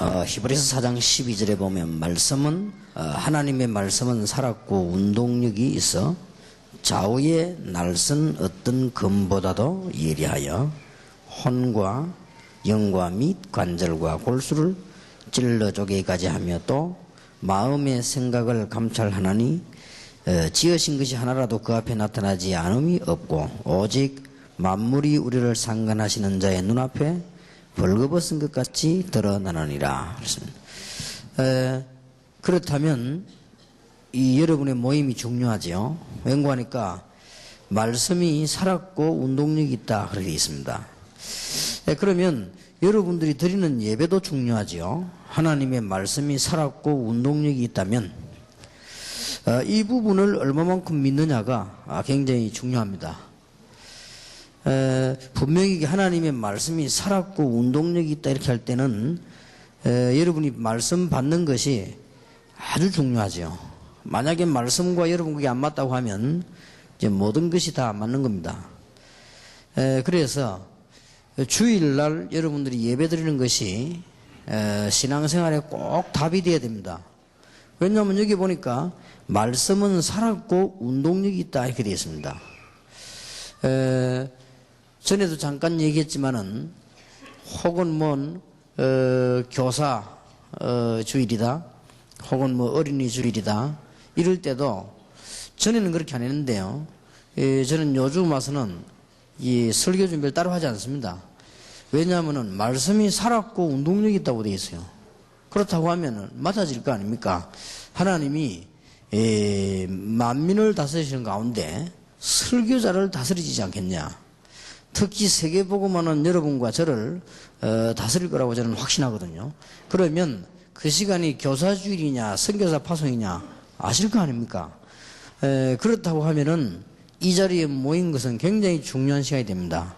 히브리서 4장 12절에 보면 말씀은 하나님의 말씀은 살았고 운동력이 있어 좌우의 날선 어떤 검보다도 예리하여 혼과 영과 및 관절과 골수를 찔러 쪼개기까지 하며 또 마음의 생각을 감찰하나니 지으신 것이 하나라도 그 앞에 나타나지 않음이 없고 오직 만물이 우리를 상관하시는 자의 눈앞에 벌거벗은 것 같이 드러나느니라. 그렇다면 이 여러분의 모임이 중요하죠. 연구하니까 말씀이 살았고 운동력이 있다 그렇게 되어 있습니다. 그러면 여러분들이 드리는 예배도 중요하죠. 하나님의 말씀이 살았고 운동력이 있다면 이 부분을 얼마만큼 믿느냐가 굉장히 중요합니다. 분명히 하나님의 말씀이 살았고 운동력이 있다 이렇게 할 때는 여러분이 말씀 받는 것이 아주 중요하죠. 만약에 말씀과 여러분 그게 안 맞다고 하면 이제 모든 것이 다 맞는 겁니다. 그래서 주일날 여러분들이 예배 드리는 것이 신앙생활에 꼭 답이 되어야 됩니다. 왜냐하면 여기 보니까 말씀은 살았고 운동력이 있다 이렇게 되어 있습니다. 전에도 잠깐 얘기했지만은 혹은 교사 주일이다 혹은 어린이 주일이다 이럴 때도 전에는 그렇게 안 했는데요. 저는 요즘 와서는 이 설교 준비를 따로 하지 않습니다. 왜냐하면은 말씀이 살았고 운동력이 있다고 되어 있어요. 그렇다고 하면은 맞아질 거 아닙니까? 하나님이 만민을 다스리시는 가운데 설교자를 다스리지 않겠냐. 특히 세계복음화는 여러분과 저를 다스릴 거라고 저는 확신하거든요. 그러면 그 시간이 교사주일이냐 선교사 파송이냐 아실 거 아닙니까? 그렇다고 하면은 이 자리에 모인 것은 굉장히 중요한 시간이 됩니다.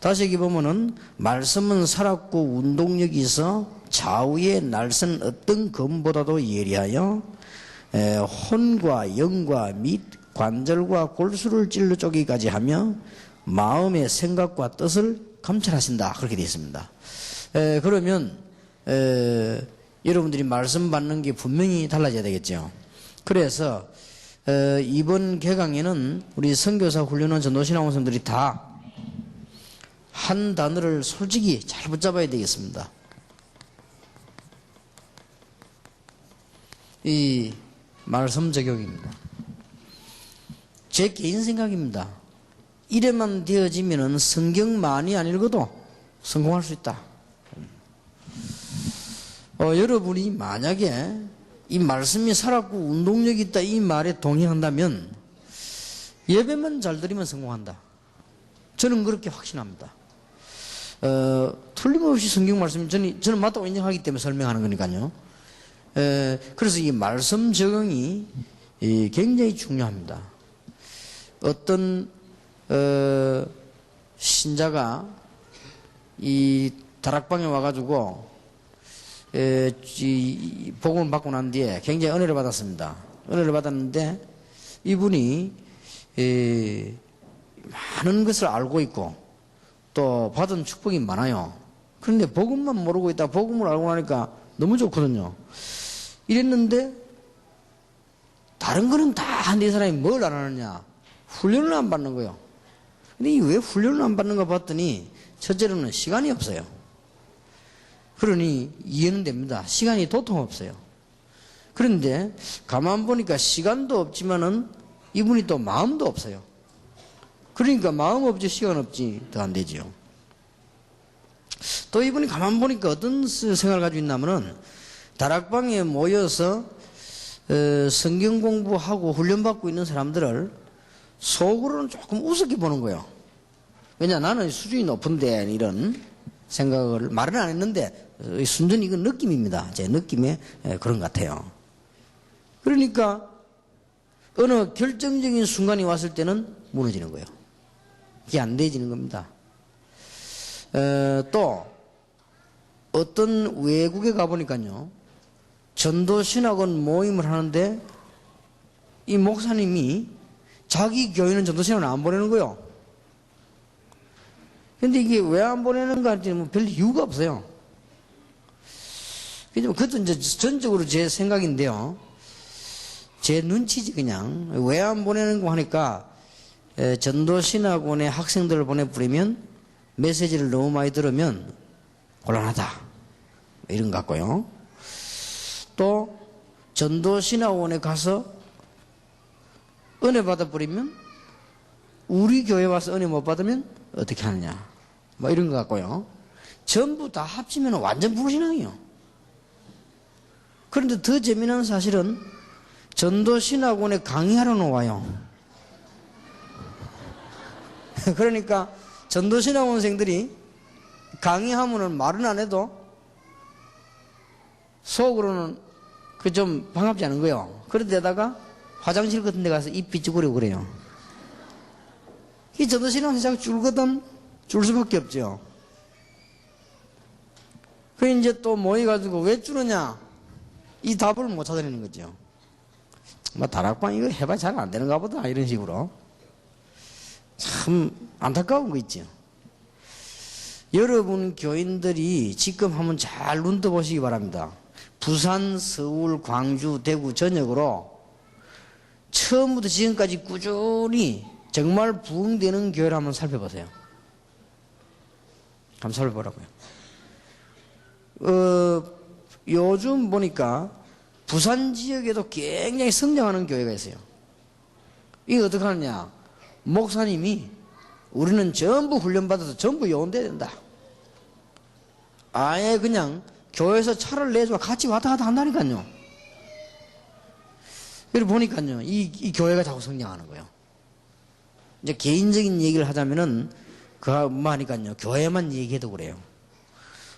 다시 여기 보면은 말씀은 살았고 운동력이 있어 좌우의 날선 어떤 검보다도 예리하여 혼과 영과 및 관절과 골수를 찔러 쪼개기까지 하며 마음의 생각과 뜻을 감찰하신다 그렇게 되어 있습니다. 그러면 여러분들이 말씀 받는 게 분명히 달라져야 되겠죠. 그래서 이번 개강에는 우리 선교사 훈련원 전도신앙원생들이 다 한 단어를 솔직히 잘 붙잡아야 되겠습니다. 이 말씀 적용입니다. 제 개인 생각입니다. 이래만 되어지면은 성경 많이 안 읽어도 성공할 수 있다. 여러분이 만약에 이 말씀이 살았고 운동력이 있다 이 말에 동의한다면 예배만 잘 드리면 성공한다. 저는 그렇게 확신합니다. 틀림없이 성경 말씀이 저는 맞다고 인정하기 때문에 설명하는 거니까요. 그래서 이 말씀 적용이 굉장히 중요합니다. 어떤 신자가 이 다락방에 와가지고 복음을 받고 난 뒤에 굉장히 은혜를 받았습니다. 은혜를 받았는데 이분이 많은 것을 알고 있고 또 받은 축복이 많아요. 그런데 복음만 모르고 있다 복음을 알고 나니까 너무 좋거든요. 이랬는데 다른 거는 다 네 사람이 뭘 안 하느냐? 훈련을 안 받는 거예요. 근데 왜 훈련을 안 받는가 봤더니 첫째로는 시간이 없어요. 그러니 이해는 됩니다. 시간이 도통 없어요. 그런데 가만 보니까 시간도 없지만은 이분이 또 마음도 없어요. 그러니까 마음 없지 시간 없지 더 안 되지요. 또 이분이 가만 보니까 어떤 생각을 가지고 있냐면은 다락방에 모여서 성경 공부하고 훈련받고 있는 사람들을 속으로는 조금 우습게 보는 거예요. 왜냐 나는 수준이 높은데 이런 생각을 말은 안 했는데 순전히 이건 느낌입니다. 제 느낌에 그런 것 같아요. 그러니까 어느 결정적인 순간이 왔을 때는 무너지는 거예요. 이게 안 되지는 겁니다. 또 어떤 외국에 가보니까요 전도신학원 모임을 하는데 이 목사님이 자기 교회는 전도신학원 안 보내는 거예요. 근데 이게 왜 안 보내는가 하면 별 이유가 없어요. 그것도 이제 전적으로 제 생각인데요. 제 눈치지 그냥. 왜 안 보내는 거 하니까 전도신학원에 학생들을 보내버리면 메시지를 너무 많이 들으면 곤란하다. 이런 것 같고요. 또 전도신학원에 가서 은혜 받아버리면 우리 교회 와서 은혜 못 받으면 어떻게 하느냐. 뭐 이런 것 같고요. 전부 다 합치면 완전 불신앙이에요. 그런데 더 재미난 사실은 전도신학원에 강의하러 와요. 그러니까 전도신학원생들이 강의하면은 말은 안 해도 속으로는 그 좀 반갑지 않은 거예요. 그런데다가 화장실 같은 데 가서 입 비추고려고 그래요. 이 전도신학원에 자꾸 줄거든 줄 수밖에 없죠. 그 이제 또 모여가지고 왜 줄으냐? 이 답을 못 찾아내는 거죠. 뭐 다락방 이거 해봐야 잘 안 되는가 보다 이런 식으로. 참 안타까운 거 있죠. 여러분 교인들이 지금 한번 잘 눈 떠보시기 바랍니다. 부산, 서울, 광주, 대구 전역으로 처음부터 지금까지 꾸준히 정말 부흥되는 교회를 한번 살펴보세요. 한번 살펴보라고요. 요즘 보니까 부산 지역에도 굉장히 성장하는 교회가 있어요. 이게 어떻게 하느냐? 목사님이 우리는 전부 훈련받아서 전부 요원돼야 된다. 아예 그냥 교회에서 차를 내줘 같이 왔다 갔다 한다니까요. 그리고 보니까요, 이 교회가 자꾸 성장하는 거예요. 이제 개인적인 얘기를 하자면은, 뭐 하니까요, 교회만 얘기해도 그래요.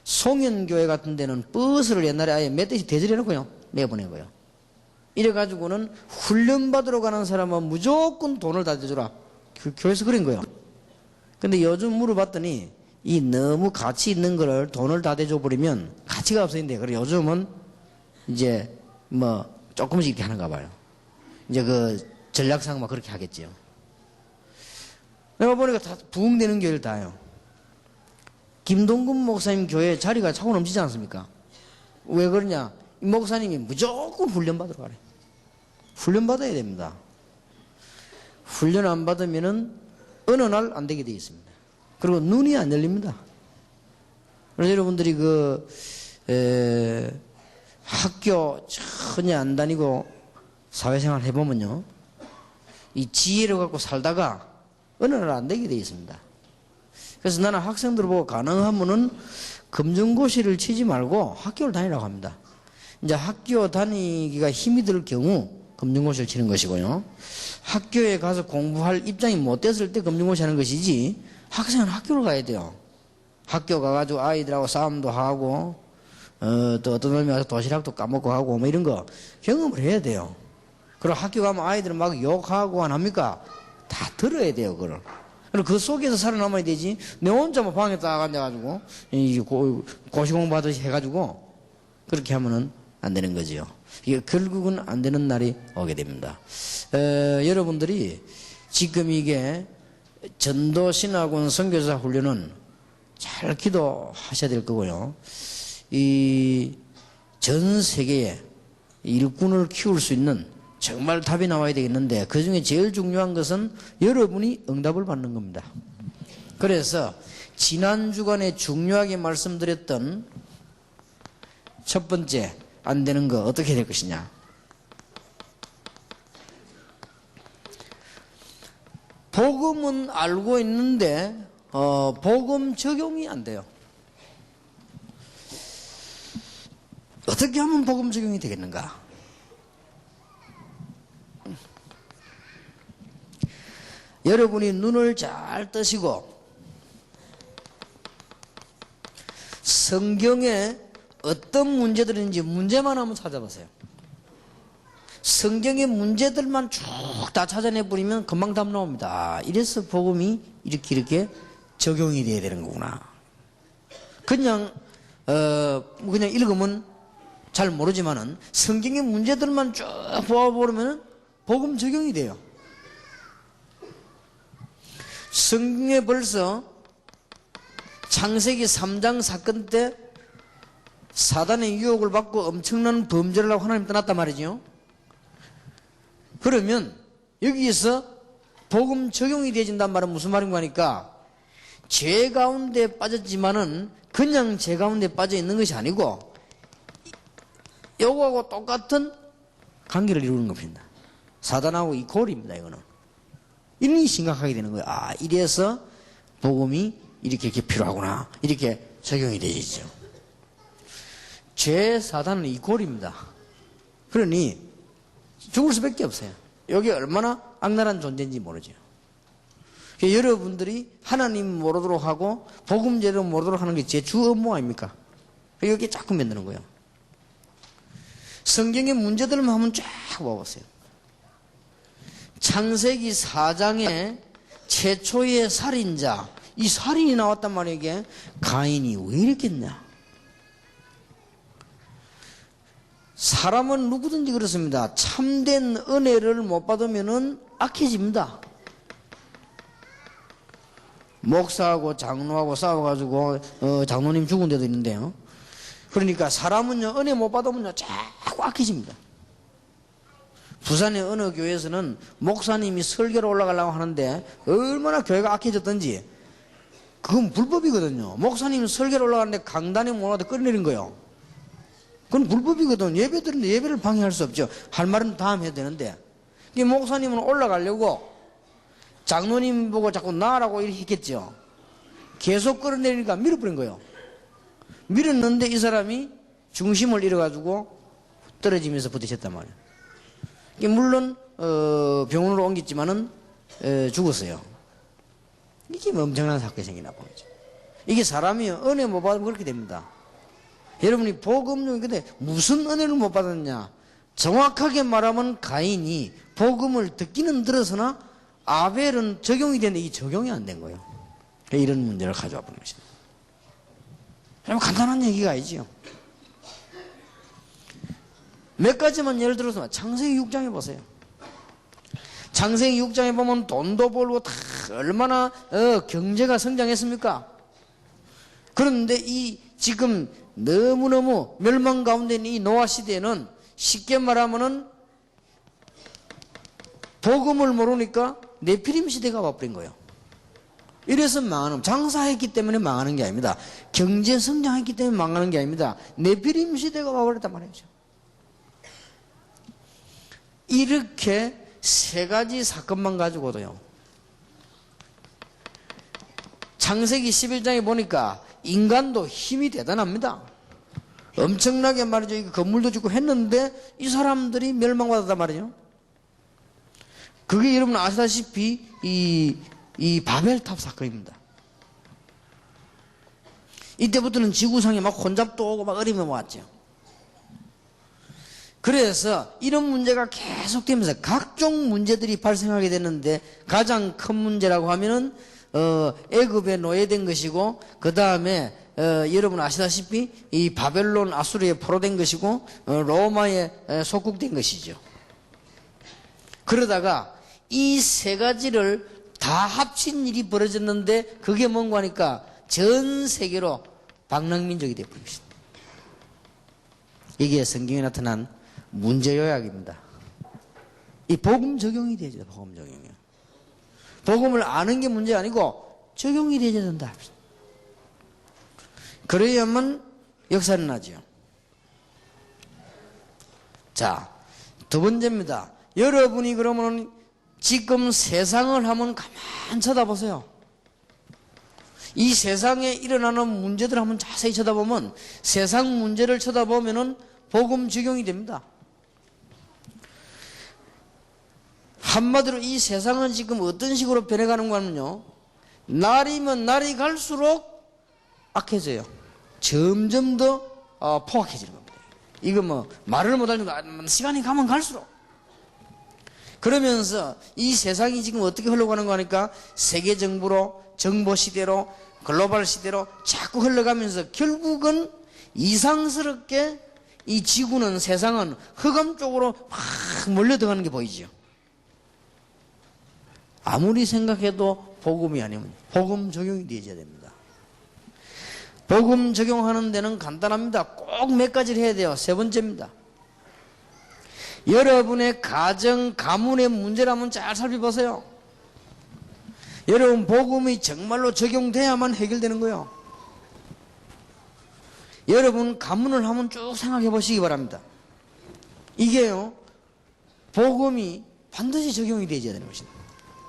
송현교회 같은 데는 버스를 옛날에 아예 몇 대씩 대절해놓고요, 내보내고요. 이래가지고는 훈련받으러 가는 사람은 무조건 돈을 다 대주라. 그 교회에서 그런 거예요. 근데 요즘 물어봤더니, 이 너무 가치 있는 거를 돈을 다 대줘버리면 가치가 없어진대. 그래서 요즘은 이제 뭐 조금씩 이렇게 하는가 봐요. 이제 그 전략상 막 그렇게 하겠지요. 내가 보니까 다 부흥되는 교회를 다요. 김동근 목사님 교회 자리가 차고 넘치지 않습니까? 왜 그러냐? 이 목사님이 무조건 훈련받으러 가래. 훈련받아야 됩니다. 훈련 안 받으면은 어느 날 안 되게 돼 있습니다. 그리고 눈이 안 열립니다. 그래서 여러분들이 학교 전혀 안 다니고 사회생활 해보면요, 이 지혜를 갖고 살다가 어느 날 안 되게 돼 있습니다. 그래서 나는 학생들 보고 가능하면은 검정고시를 치지 말고 학교를 다니라고 합니다. 이제 학교 다니기가 힘이 들 경우 검정고시를 치는 것이고요. 학교에 가서 공부할 입장이 못 됐을 때 검정고시 하는 것이지, 학생은 학교를 가야 돼요. 학교 가가지고 아이들하고 싸움도 하고, 또 어떤 놈이 와서 도시락도 까먹고 하고, 뭐 이런 거 경험을 해야 돼요. 그리고 학교 가면 아이들은 막 욕하고 안 합니까? 다 들어야 돼요, 그걸. 그리고 그 속에서 살아남아야 되지. 내 혼자 뭐 방에 딱 앉아가지고, 고시공부 하듯이 해가지고, 그렇게 하면은 안 되는 거지요. 이게 결국은 안 되는 날이 오게 됩니다. 여러분들이 지금 이게 전도신학원 선교사 훈련은 잘 기도하셔야 될 거고요. 이 전 세계에 일꾼을 키울 수 있는 정말 답이 나와야 되겠는데, 그 중에 제일 중요한 것은 여러분이 응답을 받는 겁니다. 그래서 지난 주간에 중요하게 말씀드렸던 첫 번째 안 되는 거 어떻게 될 것이냐. 복음은 알고 있는데 복음 적용이 안 돼요. 어떻게 하면 복음 적용이 되겠는가? 여러분이 눈을 잘 뜨시고 성경에 어떤 문제들인지 문제만 한번 찾아보세요. 성경의 문제들만 쭉 다 찾아내버리면 금방 답 나옵니다. 이래서 복음이 이렇게 적용이 돼야 되는 거구나. 그냥 읽으면 잘 모르지만은 성경의 문제들만 쭉 보아보면 복음 적용이 돼요. 성경에 벌써 창세기 3장 사건 때 사단의 유혹을 받고 엄청난 범죄를 하고 하나님 떠났단 말이죠. 그러면 여기에서 복음 적용이 되어진단 말은 무슨 말인가 하니까 죄 가운데 빠졌지만은 그냥 죄 가운데 빠져 있는 것이 아니고 요거하고 똑같은 관계를 이루는 겁니다. 사단하고 이퀄입니다. 이거는 이런 심각하게 되는 거예요. 아, 이래서 복음이 이렇게 필요하구나, 이렇게 적용이 되죠. 죄 사단은 이퀄입니다. 그러니 죽을 수밖에 없어요. 여기 얼마나 악랄한 존재인지 모르죠. 여러분들이 하나님 모르도록 하고 복음제를 모르도록 하는 게 제 주 업무 아닙니까? 여기 자꾸 만드는 거예요. 성경의 문제들만 한번 쫙 봐보세요. 창세기 4장에 최초의 살인자, 이 살인이 나왔단 말이에요. 이게 가인이 왜 이랬겠냐? 사람은 누구든지 그렇습니다. 참된 은혜를 못 받으면은 악해집니다. 목사하고 장로하고 싸워가지고 장로님 죽은 데도 있는데요. 그러니까 사람은요, 은혜 못 받으면요 자꾸 악해집니다. 부산의 어느 교회에서는 목사님이 설교로 올라가려고 하는데 얼마나 교회가 악해졌던지, 그건 불법이거든요. 목사님이 설교로 올라가는데 강단에 못 와도 끌어내린 거예요. 그건 불법이거든. 예배 드리는데 예배를 방해할 수 없죠. 할 말은 다음 해야 되는데. 목사님은 올라가려고 장로님 보고 자꾸 나라고 이렇게 했겠죠. 계속 끌어내리니까 밀어버린 거예요. 밀었는데 이 사람이 중심을 잃어가지고 떨어지면서 부딪혔단 말이에요. 물론 병원으로 옮겼지만은 죽었어요. 이게 엄청난 사건이 생기나 보죠. 이게 사람이 은혜 못 받으면 그렇게 됩니다. 여러분이 복음 중에 근데 무슨 은혜를 못 받았냐? 정확하게 말하면 가인이 복음을 듣기는 들었으나 아벨은 적용이 되는데 이 적용이 안 된 거예요. 이런 문제를 가져와 보는 것입니다. 간단한 얘기가 아니지요. 몇 가지만 예를 들어서 창세기 6장에 보세요. 창세기 6장에 보면 돈도 벌고 다 얼마나 경제가 성장했습니까? 그런데 이 지금 너무너무 멸망 가운데 있는 이 노아 시대에는 쉽게 말하면은 복음을 모르니까 네피림 시대가 와버린 거예요. 이래서 망하는, 장사했기 때문에 망하는 게 아닙니다. 경제 성장했기 때문에 망하는 게 아닙니다. 네피림 시대가 와버렸단 말이죠. 이렇게 세 가지 사건만 가지고도요, 창세기 11장에 보니까 인간도 힘이 대단합니다. 엄청나게 말이죠. 건물도 짓고 했는데 이 사람들이 멸망받았단 말이죠. 그게 여러분 아시다시피 이 바벨탑 사건입니다. 이때부터는 지구상에 막 혼잡도 오고 막 어림이 왔죠. 그래서 이런 문제가 계속되면서 각종 문제들이 발생하게 되는데 가장 큰 문제라고 하면은 애굽에 노예된 것이고, 그 다음에 여러분 아시다시피 이 바벨론 아수르에 포로된 것이고, 로마에 속국된 것이죠. 그러다가 이 세 가지를 다 합친 일이 벌어졌는데 그게 뭔가 하니까 전 세계로 방랑민족이 되어버린 것입니다. 이게 성경에 나타난 문제 요약입니다. 이 복음 적용이 되죠. 복음 적용이요. 복음을 아는 게 문제 아니고 적용이 되어야 된다. 그래야만 역사는 나죠. 자, 두 번째입니다. 여러분이 그러면 지금 세상을 한번 가만 쳐다보세요. 이 세상에 일어나는 문제들 한번 자세히 쳐다보면, 세상 문제를 쳐다보면은 복음 적용이 됩니다. 한마디로 이 세상은 지금 어떤 식으로 변해가는가 하면요, 날이면 날이 갈수록 악해져요. 점점 더 포악해지는 겁니다. 이거 뭐 말을 못할 정도, 시간이 가면 갈수록. 그러면서 이 세상이 지금 어떻게 흘러가는가 하니까 세계 정부로, 정보 시대로, 글로벌 시대로 자꾸 흘러가면서 결국은 이상스럽게 이 지구는, 세상은 흑암 쪽으로 막 몰려들어가는 게 보이죠. 아무리 생각해도 복음이 아니면 복음 적용이 되어야 됩니다. 복음 적용하는 데는 간단합니다. 꼭 몇 가지를 해야 돼요. 세 번째입니다. 여러분의 가정, 가문의 문제를 한번 잘 살펴보세요. 여러분 복음이 정말로 적용돼야만 해결되는 거예요. 여러분 가문을 한번 쭉 생각해 보시기 바랍니다. 이게요, 복음이 반드시 적용이 되어야 되는 것입니다.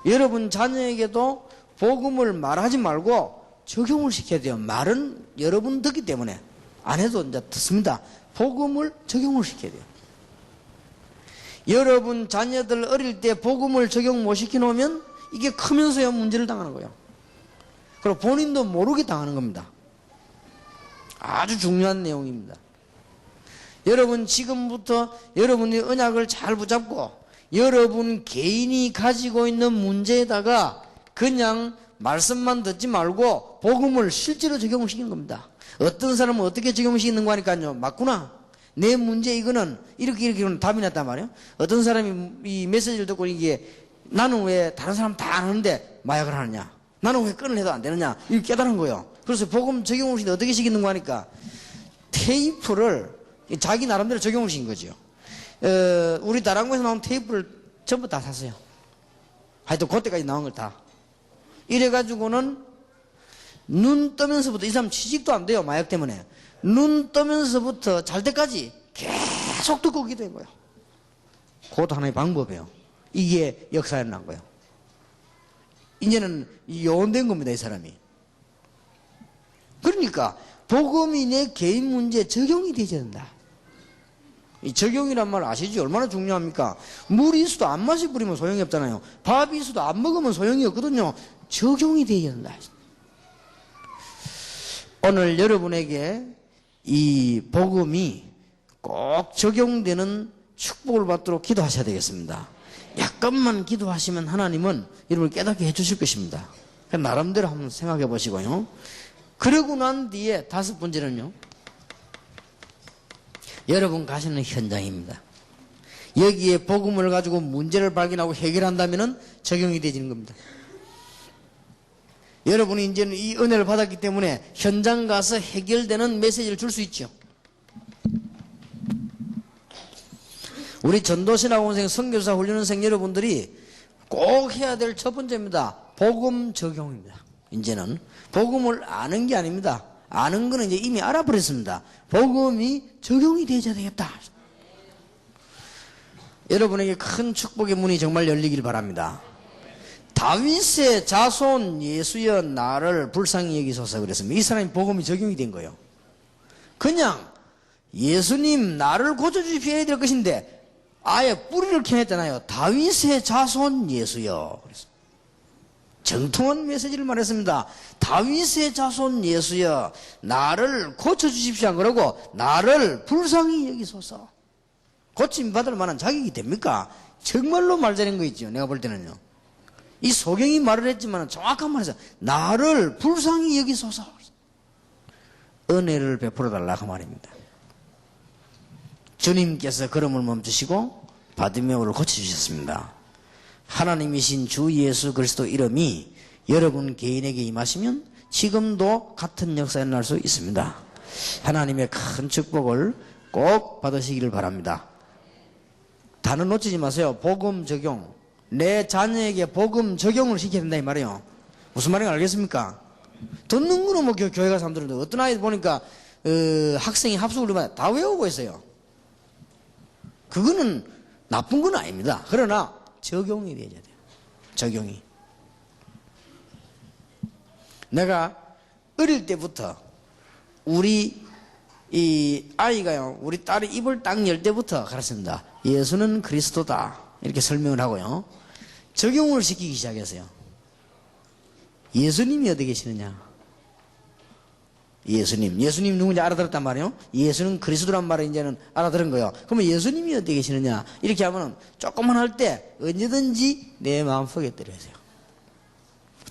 여러분 자녀에게도 복음을 말하지 말고 적용을 시켜야 돼요. 말은 여러분 듣기 때문에 안 해도 이제 듣습니다. 복음을 적용을 시켜야 돼요. 여러분 자녀들 어릴 때 복음을 적용 못 시켜놓으면 이게 크면서야 문제를 당하는 거예요. 그리고 본인도 모르게 당하는 겁니다. 아주 중요한 내용입니다. 여러분 지금부터 여러분이 언약을 잘 붙잡고 여러분 개인이 가지고 있는 문제에다가 그냥 말씀만 듣지 말고 복음을 실제로 적용을 시키는 겁니다. 어떤 사람은 어떻게 적용시키는 거 하니까요, 맞구나, 내 문제 이거는 이렇게 답이 났단 말이에요. 어떤 사람이 이 메시지를 듣고 이게 나는 왜 다른 사람 다 아는데 마약을 하느냐, 나는 왜 끊을 해도 안 되느냐, 이렇게 깨달은 거예요. 그래서 복음 적용을 시키는데 어떻게 시키는 거 하니까 테이프를 자기 나름대로 적용을 시킨 거죠. 우리 다락방에서 나온 테이프를 전부 다 샀어요. 하여튼 그때까지 나온 걸 다. 이래가지고는 눈 뜨면서부터, 이 사람 취직도 안 돼요, 마약 때문에. 눈 뜨면서부터 잘 때까지 계속 듣고 기도한 거예요. 그것도 하나의 방법이에요. 이게 역사에 난 거예요. 이제는 요원된 겁니다, 이 사람이. 그러니까 복음이 내 개인 문제에 적용이 되어야 된다. 이 적용이란 말 아시죠? 얼마나 중요합니까? 물이 있어도 안 마시 뿌리면 소용이 없잖아요. 밥이 있어도 안 먹으면 소용이 없거든요. 적용이 되어야 된다. 오늘 여러분에게 이 복음이 꼭 적용되는 축복을 받도록 기도하셔야 되겠습니다. 약간만 기도하시면 하나님은 여러분을 깨닫게 해주실 것입니다. 나름대로 한번 생각해 보시고요. 그러고 난 뒤에 다섯 번째는요, 여러분 가시는 현장입니다. 여기에 복음을 가지고 문제를 발견하고 해결한다면 적용이 되지는 겁니다. 여러분이 이제는 이 은혜를 받았기 때문에 현장 가서 해결되는 메시지를 줄 수 있죠. 우리 전도신학원생, 선교사 훈련생 여러분들이 꼭 해야 될 첫 번째입니다. 복음 적용입니다. 이제는 복음을 아는 게 아닙니다. 아는 거는 이제 이미 알아버렸습니다. 복음이 적용이 되어야 되겠다. 여러분에게 큰 축복의 문이 정말 열리길 바랍니다. 다윗의 자손 예수여 나를 불쌍히 여기소서 그랬습니다. 이 사람이 복음이 적용이 된 거예요. 그냥 예수님 나를 고쳐주십시오 해야 될 것인데 아예 뿌리를 캐냈잖아요. 다윗의 자손 예수여. 정통한 메시지를 말했습니다. 다윗의 자손 예수여 나를 고쳐주십시오 안 그러고 나를 불쌍히 여기소서. 고침 받을 만한 자격이 됩니까? 정말로 말 되는 거 있죠. 내가 볼 때는요. 이 소경이 말을 했지만 정확한 말에서 나를 불쌍히 여기소서. 은혜를 베풀어 달라 그 말입니다. 주님께서 걸음을 멈추시고 바디메오를 고쳐주셨습니다. 하나님이신 주 예수 그리스도 이름이 여러분 개인에게 임하시면 지금도 같은 역사에 날 수 있습니다. 하나님의 큰 축복을 꼭 받으시기를 바랍니다. 단어 놓치지 마세요. 복음 적용. 내 자녀에게 복음 적용을 시켜야 된다 이 말이에요. 무슨 말인지 알겠습니까? 듣는 거는 뭐 교회 가서 사람들은 어떤 아이 보니까 학생이 합숙을 다 외우고 있어요. 그거는 나쁜 건 아닙니다. 그러나 적용이 되어야 돼요. 적용이. 내가 어릴 때부터 우리 이 아이가요, 우리 딸이 입을 딱 열 때부터 가르칩니다. 예수는 그리스도다 이렇게 설명을 하고요, 적용을 시키기 시작했어요. 예수님이 어디 계시느냐? 예수님 누군지 알아들었단 말이에요. 예수는 그리스도란 말을 이제는 알아들은 거예요. 그러면 예수님이 어디 계시느냐? 이렇게 하면 조금만 할 때 언제든지 내 마음속에 들어오세요.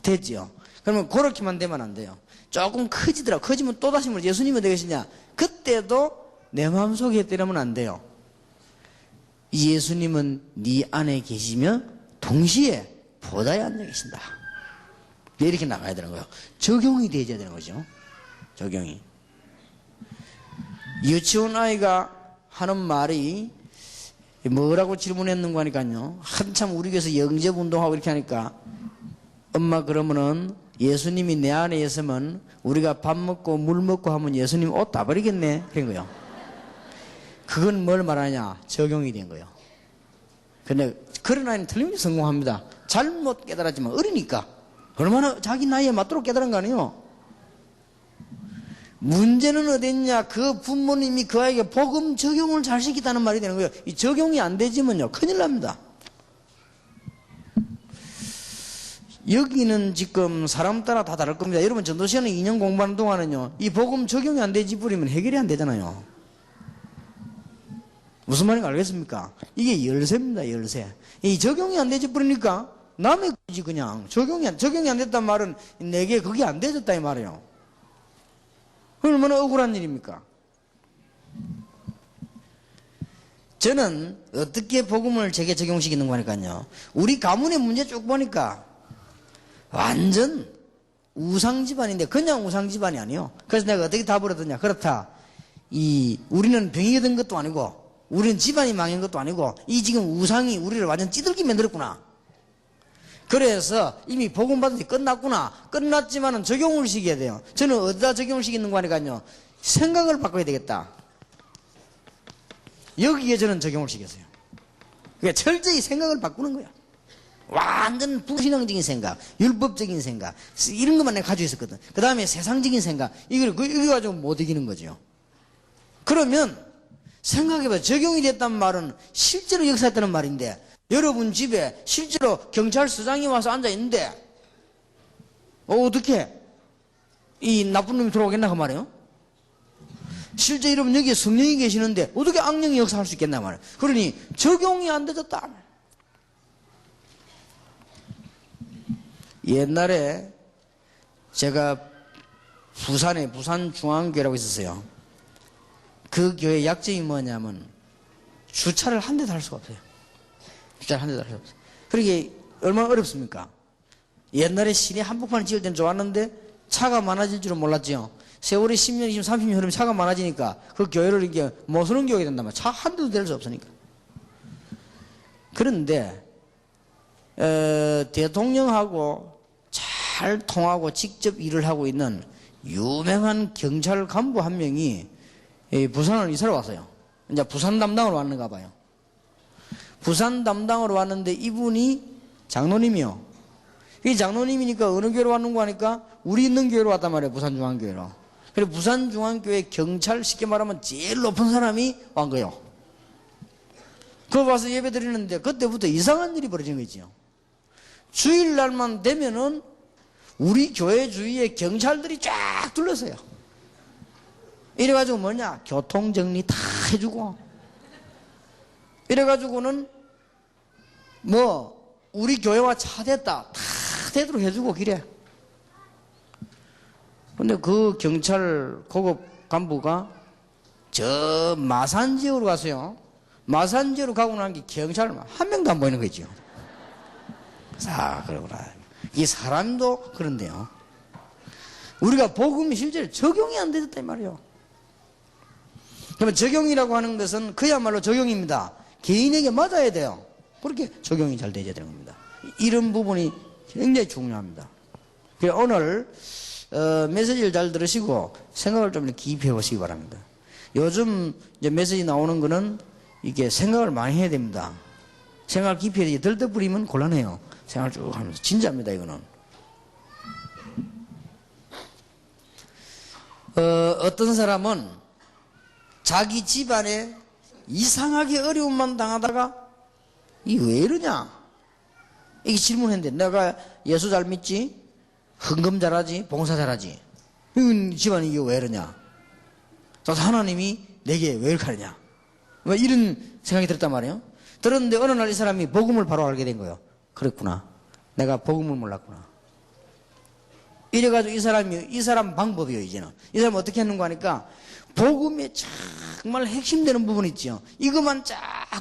됐죠? 그러면 그렇게만 되면 안 돼요. 조금 커지더라. 커지면 또다시 뭐 예수님이 어디 계시냐? 그때도 내 마음속에 들어오면 안 돼요. 예수님은 네 안에 계시며 동시에 보좌에 앉아 계신다. 이렇게 나가야 되는 거예요. 적용이 되어야 되는 거죠. 적용이. 유치원 아이가 하는 말이 뭐라고 질문했는가 하니까요. 한참 우리 교회에서 영접운동하고 이렇게 하니까 엄마 그러면은 예수님이 내 안에 있으면 우리가 밥 먹고 물 먹고 하면 예수님 옷 다 버리겠네 그런 거요. 그건 뭘 말하냐? 적용이 된 거예요. 근데 그런 아이는 틀림없이 성공합니다. 잘못 깨달았지만 어리니까 얼마나 자기 나이에 맞도록 깨달은 거 아니에요. 문제는 어딨냐? 그 부모님이 그 아이에게 복음 적용을 잘 시키다는 말이 되는 거예요. 이 적용이 안 되지면요 큰일 납니다. 여기는 지금 사람 따라 다 다를 겁니다. 여러분 전도시간에 2년 공부하는 동안은요 이 복음 적용이 안 되지 뿌리면 해결이 안 되잖아요. 무슨 말인지 알겠습니까? 이게 열쇠입니다. 열쇠. 이 적용이 안 되지 뿌리니까 남의 거지 그냥. 적용이 안 됐단 말은 내게 그게 안 되졌다 이 말이에요. 얼마나 억울한 일입니까? 저는 어떻게 복음을 제게 적용시키는 거니까요. 우리 가문의 문제 쭉 보니까 완전 우상 집안인데 그냥 우상 집안이 아니에요. 그래서 내가 어떻게 답을 하더냐. 그렇다. 우리는 병이 든 것도 아니고 우리는 집안이 망한 것도 아니고 이 지금 우상이 우리를 완전 찌들게 만들었구나. 그래서 이미 복음 받은 지 끝났구나. 끝났지만은 적용을 시켜야 돼요. 저는 어디다 적용을 시키는 거 하니까요. 생각을 바꿔야 되겠다. 여기에 저는 적용을 시켰어요. 그러니까 철저히 생각을 바꾸는 거야. 완전 부신앙적인 생각, 율법적인 생각, 이런 것만 내가 가지고 있었거든. 그 다음에 세상적인 생각, 이거 가지고 못 이기는 거죠. 그러면 생각해봐. 적용이 됐단 말은 실제로 역사했다는 말인데 여러분 집에 실제로 경찰서장이 와서 앉아있는데 어떻게 이 나쁜 놈이 들어오겠나 그 말이에요. 실제 여러분 여기에 성령이 계시는데 어떻게 악령이 역사할 수 있겠나 말이에요. 그러니 적용이 안 되졌다. 옛날에 제가 부산에 부산중앙교회라고 있었어요. 그 교회 약점이 뭐냐면 주차를 한 대도 할 수가 없어요. 주차를 한 대도 할 수가 없어요. 그러게 얼마나 어렵습니까? 옛날에 시내 한복판을 지을 때는 좋았는데 차가 많아질 줄은 몰랐죠. 세월이 10년, 20년, 30년 흐르면 차가 많아지니까 그 교회를 이렇게 못 쓰는 교회가 된단 말이에요. 차 한 대도 될 수 없으니까. 그런데 대통령하고 잘 통하고 직접 일을 하고 있는 유명한 경찰 간부 한 명이 부산을 이사를 왔어요. 이제 부산 담당으로 왔는가 봐요. 부산 담당으로 왔는데 이분이 장로님이요. 이 장로님이니까 어느 교회로 왔는가 하니까 우리 있는 교회로 왔단 말이에요. 부산중앙교회로. 그래서 부산중앙교회 경찰 쉽게 말하면 제일 높은 사람이 온 거예요. 그거 와서 예배 드리는데 그때부터 이상한 일이 벌어진 거죠. 주일날만 되면은 우리 교회 주위에 경찰들이 쫙 둘러서요. 이래가지고 뭐냐? 교통정리 다 해주고. 이래가지고는 우리 교회와 차됐다. 다 되도록 해주고 그래. 근데 그 경찰 고급 간부가 저 마산 지역으로 갔어요. 마산 지역으로 가고 난 게 경찰 한 명도 안 보이는 거죠. 그러구나. 이 사람도 그런데요. 우리가 복음이 실제로 적용이 안 되었다 이 말이에요. 그러면 적용이라고 하는 것은 그야말로 적용입니다. 개인에게 맞아야 돼요. 그렇게 적용이 잘 되어야 되는 겁니다. 이런 부분이 굉장히 중요합니다. 그래서 오늘 메시지를 잘 들으시고 생각을 좀 깊이 해보시기 바랍니다. 요즘 이제 메시지 나오는 거는 이게 생각을 많이 해야 됩니다. 생각을 깊이 해야 되지. 들떠 뿌리면 곤란해요. 생각을 쭉 하면서. 진짜입니다, 이거는. 어떤 사람은 자기 집안에 이상하게 어려움만 당하다가 이게 왜 이러냐? 이게 질문했는데 내가 예수 잘 믿지? 헌금 잘하지? 봉사 잘하지? 집안이 이게 왜 이러냐? 또 하나님이 내게 왜 이렇게 하느냐? 이런 생각이 들었단 말이에요. 들었는데 어느 날 이 사람이 복음을 바로 알게 된 거예요. 그랬구나. 내가 복음을 몰랐구나. 이래가지고 이 사람 방법이에요, 이제는. 이 사람 어떻게 했는가 하니까 복음에 정말 핵심되는 부분 있죠. 이것만 쫙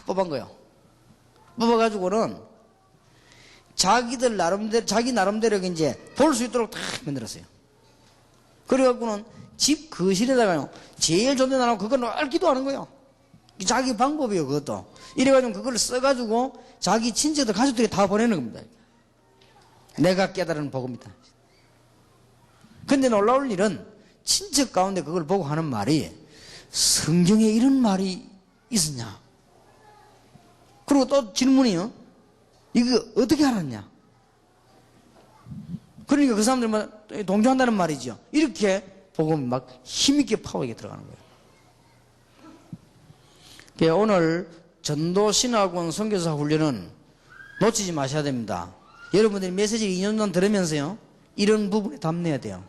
뽑은 거예요. 뽑아가지고는 자기 나름대로 이제 볼 수 있도록 다 만들었어요. 그래갖고는 집 거실에다가요, 제일 좋은 데 놔놓고 그걸 늘 기도하는 거예요. 자기 방법이에요, 그것도. 이래가지고 그걸 써가지고 자기 친척들, 가족들이 다 보내는 겁니다. 내가 깨달은 복음이다. 근데 놀라울 일은 친척 가운데 그걸 보고 하는 말이, 성경에 이런 말이 있었냐? 그리고 또 질문이요, 이거 어떻게 알았냐? 그러니까 그 사람들만 동조한다는 말이죠. 이렇게 복음이 막 힘있게 파워있게 들어가는 거예요. 그러니까 오늘 전도신학원 선교사 훈련은 놓치지 마셔야 됩니다. 여러분들이 메시지를 2년 동안 들으면서요, 이런 부분에 답내야 돼요.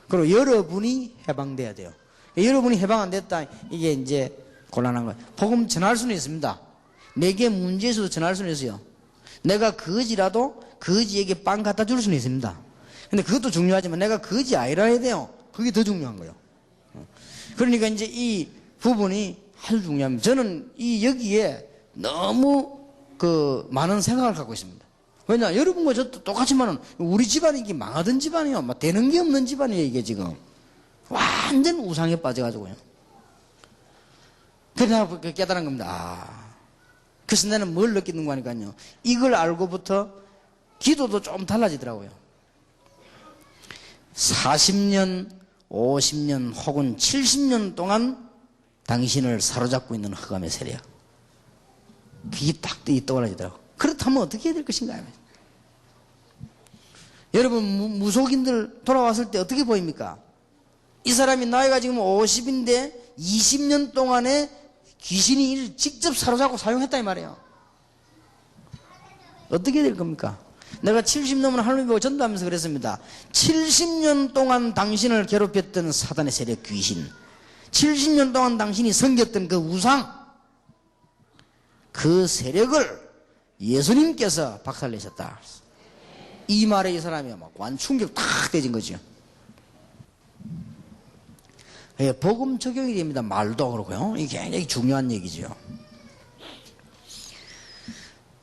그리고 여러분이 해방돼야 돼요. 여러분이 해방 안 됐다, 이게 이제 곤란한 거예요. 복음 전할 수는 있습니다. 내게 문제 있어도 전할 수는 있어요. 내가 거지라도 거지에게 빵 갖다 줄 수는 있습니다. 근데 그것도 중요하지만 내가 거지 아니라 해야 돼요. 그게 더 중요한 거예요. 그러니까 이제 이 부분이 아주 중요합니다. 저는 여기에 너무 많은 생각을 갖고 있습니다. 왜냐, 여러분과 저도 똑같지만은 우리 집안이 이게 망하던 집안이요. 막 되는 게 없는 집안이에요, 이게 지금. 완전 우상에 빠져가지고요. 그래서 내가 깨달은 겁니다. 그래서 나는 뭘 느끼는 거 하니까요, 이걸 알고부터 기도도 좀 달라지더라고요. 40년, 50년 혹은 70년 동안 당신을 사로잡고 있는 흑암의 세력, 그게 딱 떠올라지더라고요. 그렇다면 어떻게 해야 될 것인가요? 여러분, 무속인들 돌아왔을 때 어떻게 보입니까? 이 사람이 나이가 지금 50인데 20년 동안에 귀신이 이를 직접 사로잡고 사용했다 이 말이에요. 어떻게 될 겁니까? 내가 70 넘은 하나님 보고 전도하면서 그랬습니다. 70년 동안 당신을 괴롭혔던 사단의 세력 귀신, 70년 동안 당신이 섬겼던 그 우상, 그 세력을 예수님께서 박살내셨다. 이 말에 이 사람이 막 완충격 탁 되진 거죠. 예, 복음 적용이 됩니다. 말도 그렇고요. 이게 굉장히 중요한 얘기죠.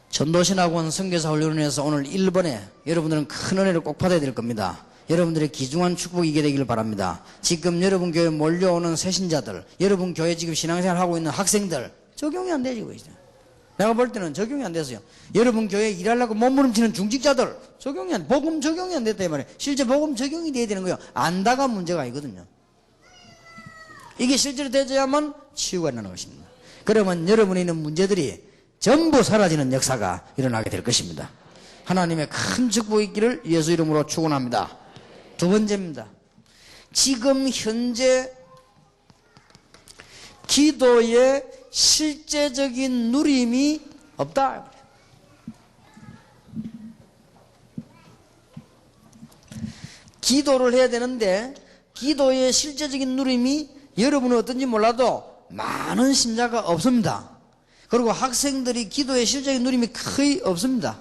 전도신학원 선교사 훈련원에서 오늘 1번에 여러분들은 큰 은혜를 꼭 받아야 될 겁니다. 여러분들의 귀중한 축복이 있게 되기를 바랍니다. 지금 여러분 교회 몰려오는 새신자들, 여러분 교회 지금 신앙생활 하고 있는 학생들, 적용이 안 되지고 있어요. 내가 볼 때는 적용이 안 됐어요. 여러분 교회에 일하려고 몸부림치는 중직자들, 복음 적용이 안 됐다 이 말이에요. 실제 복음 적용이 돼야 되는 거예요. 안다가 문제가 아니거든요. 이게 실제로 되어야만 치유가 일어나는 것입니다. 그러면 여러분이 있는 문제들이 전부 사라지는 역사가 일어나게 될 것입니다. 하나님의 큰 축복이 있기를 예수 이름으로 축원합니다. 두 번째입니다. 지금 현재 기도에 실제적인 누림이 없다. 기도를 해야 되는데 기도의 실제적인 누림이 여러분은 어떤지 몰라도 많은 신자가 없습니다. 그리고 학생들이 기도의 실제적인 누림이 거의 없습니다.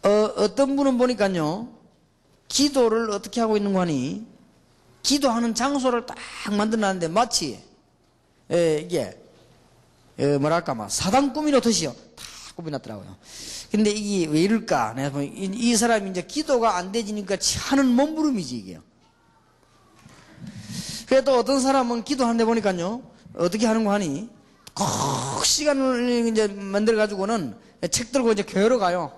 어떤 분은 보니까요, 기도를 어떻게 하고 있는 거 하니, 기도하는 장소를 딱 만들어놨는데 마치 이게 뭐랄까 막 사당 꾸미놓듯이요, 다 꾸며놨더라고요. 근데 이게 왜 이럴까? 내가 보니 이 사람이 이제 기도가 안 되지니까 하는 몸부림이지 이게요. 그래도 어떤 사람은 기도하는데 보니까요, 어떻게 하는 거 하니, 꼭 시간을 이제 만들어 가지고는 책 들고 이제 교회로 가요.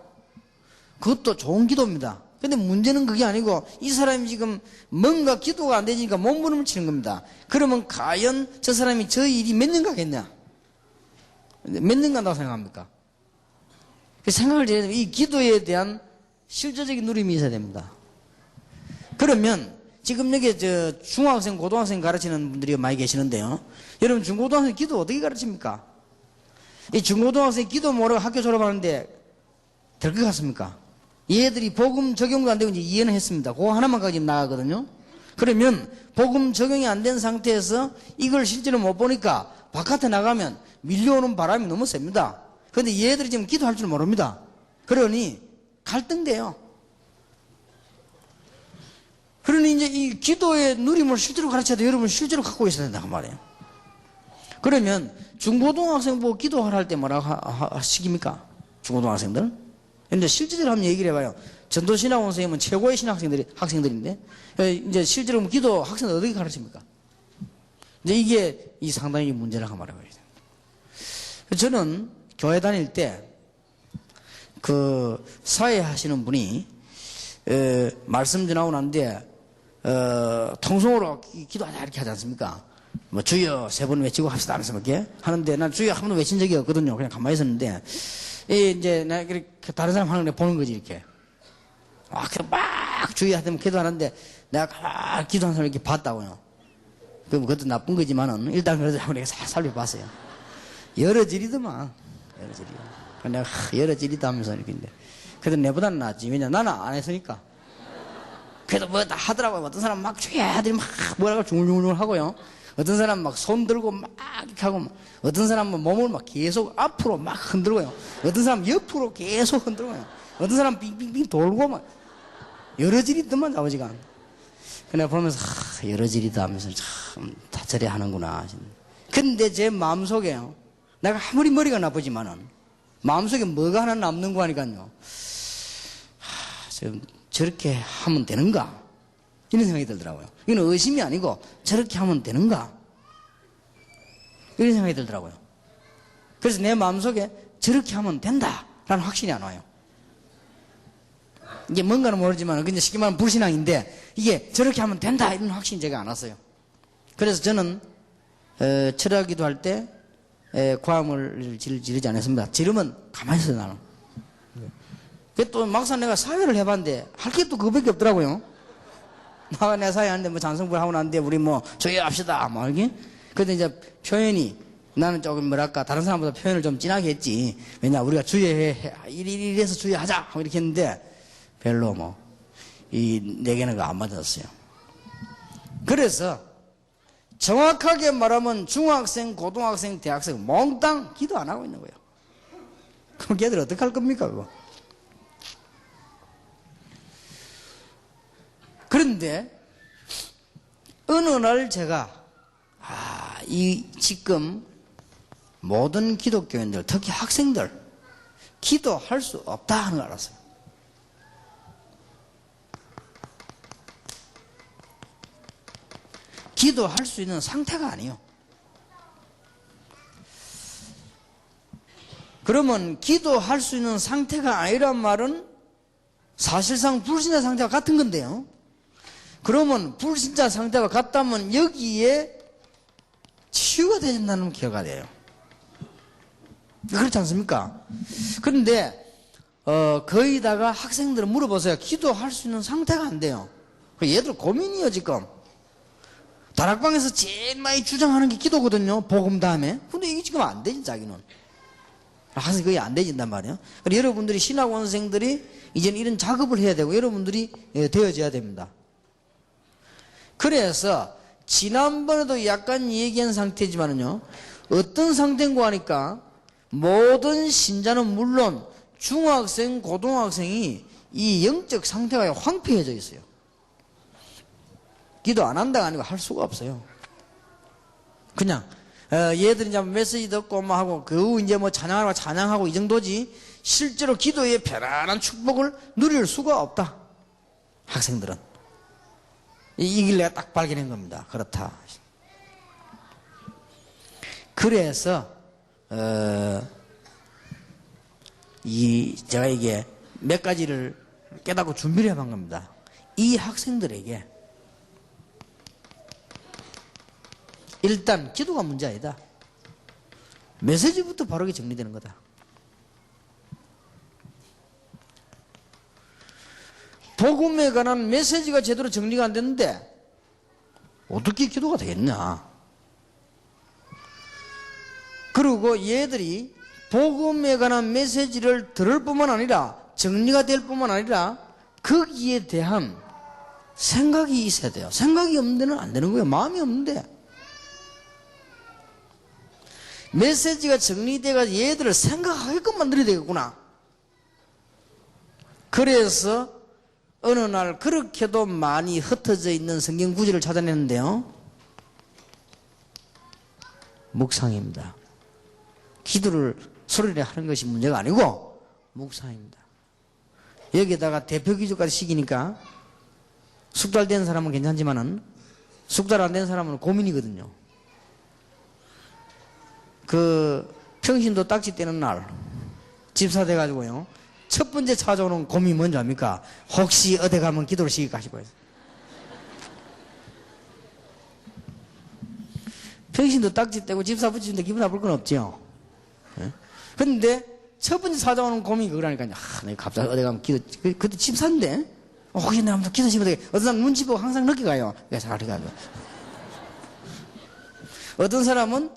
그것도 좋은 기도입니다. 근데 문제는 그게 아니고 이 사람이 지금 뭔가 기도가 안 되니까 몸부림을 치는 겁니다. 그러면 과연 저 사람이 저 일이 몇 년 가겠냐? 몇 년 간다고 생각합니까? 생각을 해야 됩니다. 이 기도에 대한 실제적인 누림이 있어야 됩니다. 그러면 지금 여기 중학생, 고등학생 가르치는 분들이 많이 계시는데요. 여러분 중고등학생 기도 어떻게 가르칩니까? 이 중고등학생 기도 모르고 학교 졸업하는데 될 것 같습니까? 얘들이 복음 적용도 안 되고 이제 이해는 했습니다. 그거 하나만 가지고 나가거든요. 그러면 복음 적용이 안 된 상태에서 이걸 실제로 못 보니까 바깥에 나가면 밀려오는 바람이 너무 셉니다. 그런데 얘들이 지금 기도할 줄 모릅니다. 그러니 갈등돼요. 그러니 이제 이 기도의 누림을 실제로 가르쳐야 돼. 여러분 실제로 갖고 있어야 된다고 말이에요. 그러면 중고등학생 보고 기도할 때 뭐라고 하십니까? 중고등학생들? 근데 실제적으로 한번 얘기를 해봐요. 전도신학원 선생님은 최고의 학생들인데, 이제 실제로 기도 학생들 어떻게 가르칩니까? 이제 이게 이 상당히 문제라고 말하고 있어요. 저는 교회 다닐 때, 사회 하시는 분이, 말씀 전하고 난데, 통성으로 기도하자 이렇게 하지 않습니까? 뭐 주여 3번 외치고 합시다 하면서 이렇게 하는데, 난 주여 한 번도 외친 적이 없거든요. 그냥 가만히 있었는데, 이제 내가 이렇게 다른 사람 하는 거 보는 거지, 이렇게. 그냥 막 주여 하면 기도하는데, 내가 가만히 기도하는 사람을 이렇게 봤다고요. 그것도 나쁜 거지만은, 일단 그래도 한번 내가 살펴봤어요. 여러 질이더만, 여러 질이. 내가 여러 질이다 하면서 이렇게. 그래도 내보다는 낫지. 왜냐, 나는 안 했으니까. 그래도 뭐 다 하더라고요. 어떤 사람 막 주여 하더니 막 뭐라고 중얼중얼 하고요. 어떤 사람 막 손 들고 막 이렇게 하고, 어떤 사람은 몸을 막 계속 앞으로 막 흔들고요. 어떤 사람 옆으로 계속 흔들고요. 어떤 사람 빙빙빙 돌고 막 여러 질이 있더만 아버지가. 그냥 보면서 여러 질이다 하면서 참 다 저래 하는구나. 근데 제 마음속에요. 내가 아무리 머리가 나쁘지만은 마음속에 뭐가 하나 남는 거 하니까요. 저렇게 하면 되는가? 이런 생각이 들더라고요. 이건 의심이 아니고 저렇게 하면 되는가? 이런 생각이 들더라고요. 그래서 내 마음속에 저렇게 하면 된다라는 확신이 안 와요. 이게 뭔가는 모르지만 그냥 쉽게 말하면 불신앙인데 이게 저렇게 하면 된다 이런 확신이 제가 안 왔어요. 그래서 저는 철학기도 할 때 고함을 지르지 않았습니다. 지르면 가만히 있어요, 나는. 또 막상 내가 사회를 해봤는데 할 게 또 그거밖에 없더라고요. 내 사회 하는데 뭐 장성부를 하고 났는데 우리 뭐 조회합시다 뭐 이렇게. 근데 이제 표현이 나는 조금 뭐랄까 다른 사람보다 표현을 좀 진하게 했지. 왜냐 우리가 주의해 이래서 주의하자 이렇게 했는데 별로 뭐 내게는 안 맞았어요. 그래서 정확하게 말하면 중학생, 고등학생, 대학생 몽땅 기도 안 하고 있는 거예요. 그럼 걔들 어떻게 할 겁니까 그거? 그런데 어느 날 제가 지금 모든 기독교인들 특히 학생들 기도할 수 없다 하는 걸 알았어요. 기도할 수 있는 상태가 아니에요. 그러면 기도할 수 있는 상태가 아니란 말은 사실상 불신자 상태와 같은 건데요. 그러면 불신자 상태가 같다면 여기에 치유가 되진다는 기회가 돼요. 그렇지 않습니까? 그런데 거의다가 학생들은 물어보세요. 기도할 수 있는 상태가 안 돼요. 얘들 고민이에요 지금. 다락방에서 제일 많이 주장하는 게 기도거든요. 복음 다음에. 근데 이게 지금 안 되지 자기는. 항상 거의 안 되진단 말이에요. 그래서 여러분들이 신학원생들이 이제는 이런 작업을 해야 되고 여러분들이 되어져야 됩니다. 그래서 지난번에도 약간 얘기한 상태지만은요. 어떤 상태인고 하니까 모든 신자는 물론 중학생, 고등학생이 이 영적 상태가 황폐해져 있어요. 기도 안 한다가 아니고 할 수가 없어요. 그냥 얘들이 이제 메시지 듣고 뭐 하고 그 후 이제 뭐 찬양하고 이 정도지 실제로 기도의 편안한 축복을 누릴 수가 없다. 학생들은 이 길 내가 딱 발견한 겁니다. 그렇다. 그래서 제가 이게 몇 가지를 깨닫고 준비를 해본 겁니다. 이 학생들에게 일단 기도가 문제 아니다. 메시지부터 바르게 정리되는 거다. 복음에 관한 메시지가 제대로 정리가 안 됐는데 어떻게 기도가 되겠냐. 그리고 얘들이 복음에 관한 메시지를 들을 뿐만 아니라 정리가 될 뿐만 아니라 거기에 대한 생각이 있어야 돼요. 생각이 없는 데는 안 되는 거예요. 마음이 없는데. 메시지가 정리돼가 얘들을 생각하게끔 만들어야 되겠구나. 그래서 어느 날 그렇게도 많이 흩어져 있는 성경 구절을 찾아내는데요. 묵상입니다. 기도를 소리내 하는 것이 문제가 아니고 묵상입니다. 여기에다가 대표 기도까지 시키니까 숙달된 사람은 괜찮지만은 숙달 안 된 사람은 고민이거든요. 그 평신도 딱지 떼는 날 집사 돼가지고요. 첫 번째 찾아오는 고민이 뭔지 압니까? 혹시 어디 가면 기도를 시킬까 싶어요. 평신도 딱지 떼고 집사 붙이는데 기분 나쁠 건 없죠. 그런데 첫 번째 찾아오는 고민이 그거라니까요. 내가 갑자기 어디 가면 기도, 그때 집사인데? 혹시 내가 한번 기도 시키면 되게, 어떤 사람 눈치 보고 항상 늦게 가요. 그래서 잘 가요. 어떤 사람은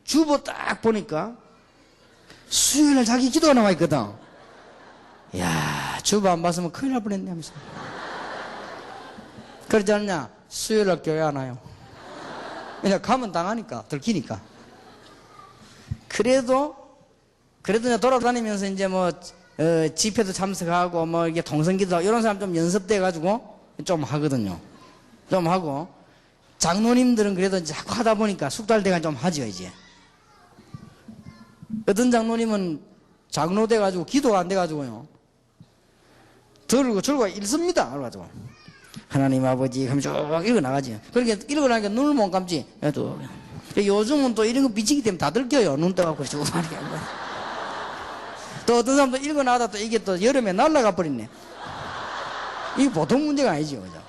주보 딱 보니까 수요일날 자기 기도가 나와 있거든. 야, 주보 안 봤으면 큰일 날 뻔했네 하면서. 그러지 않냐? 수요일날 교회 안 와요. 그냥 가면 당하니까, 들키니까. 그래도 그냥 돌아다니면서 이제 뭐, 집회도 참석하고, 뭐, 이게 동성기도, 이런 사람 좀 연습돼가지고 좀 하거든요. 좀 하고. 장로님들은 그래도 이제 자꾸 하다 보니까 숙달돼가 좀 하죠, 이제. 어떤 장로님은 장로 돼가지고 기도가 안 돼가지고요. 들고 절고 읽습니다. 그래가지고. 하나님 아버지, 하면 쭉 읽어나가지. 그렇게 읽어나니까 눈을 못 감지. 또. 요즘은 또 이런 거 비치기 때문에 다 들켜요. 눈 떠갖고 쭉 하니까. 또 어떤 사람도 읽어나가다 또 이게 또 여름에 날아가 버리네. 이게 보통 문제가 아니죠. 그죠?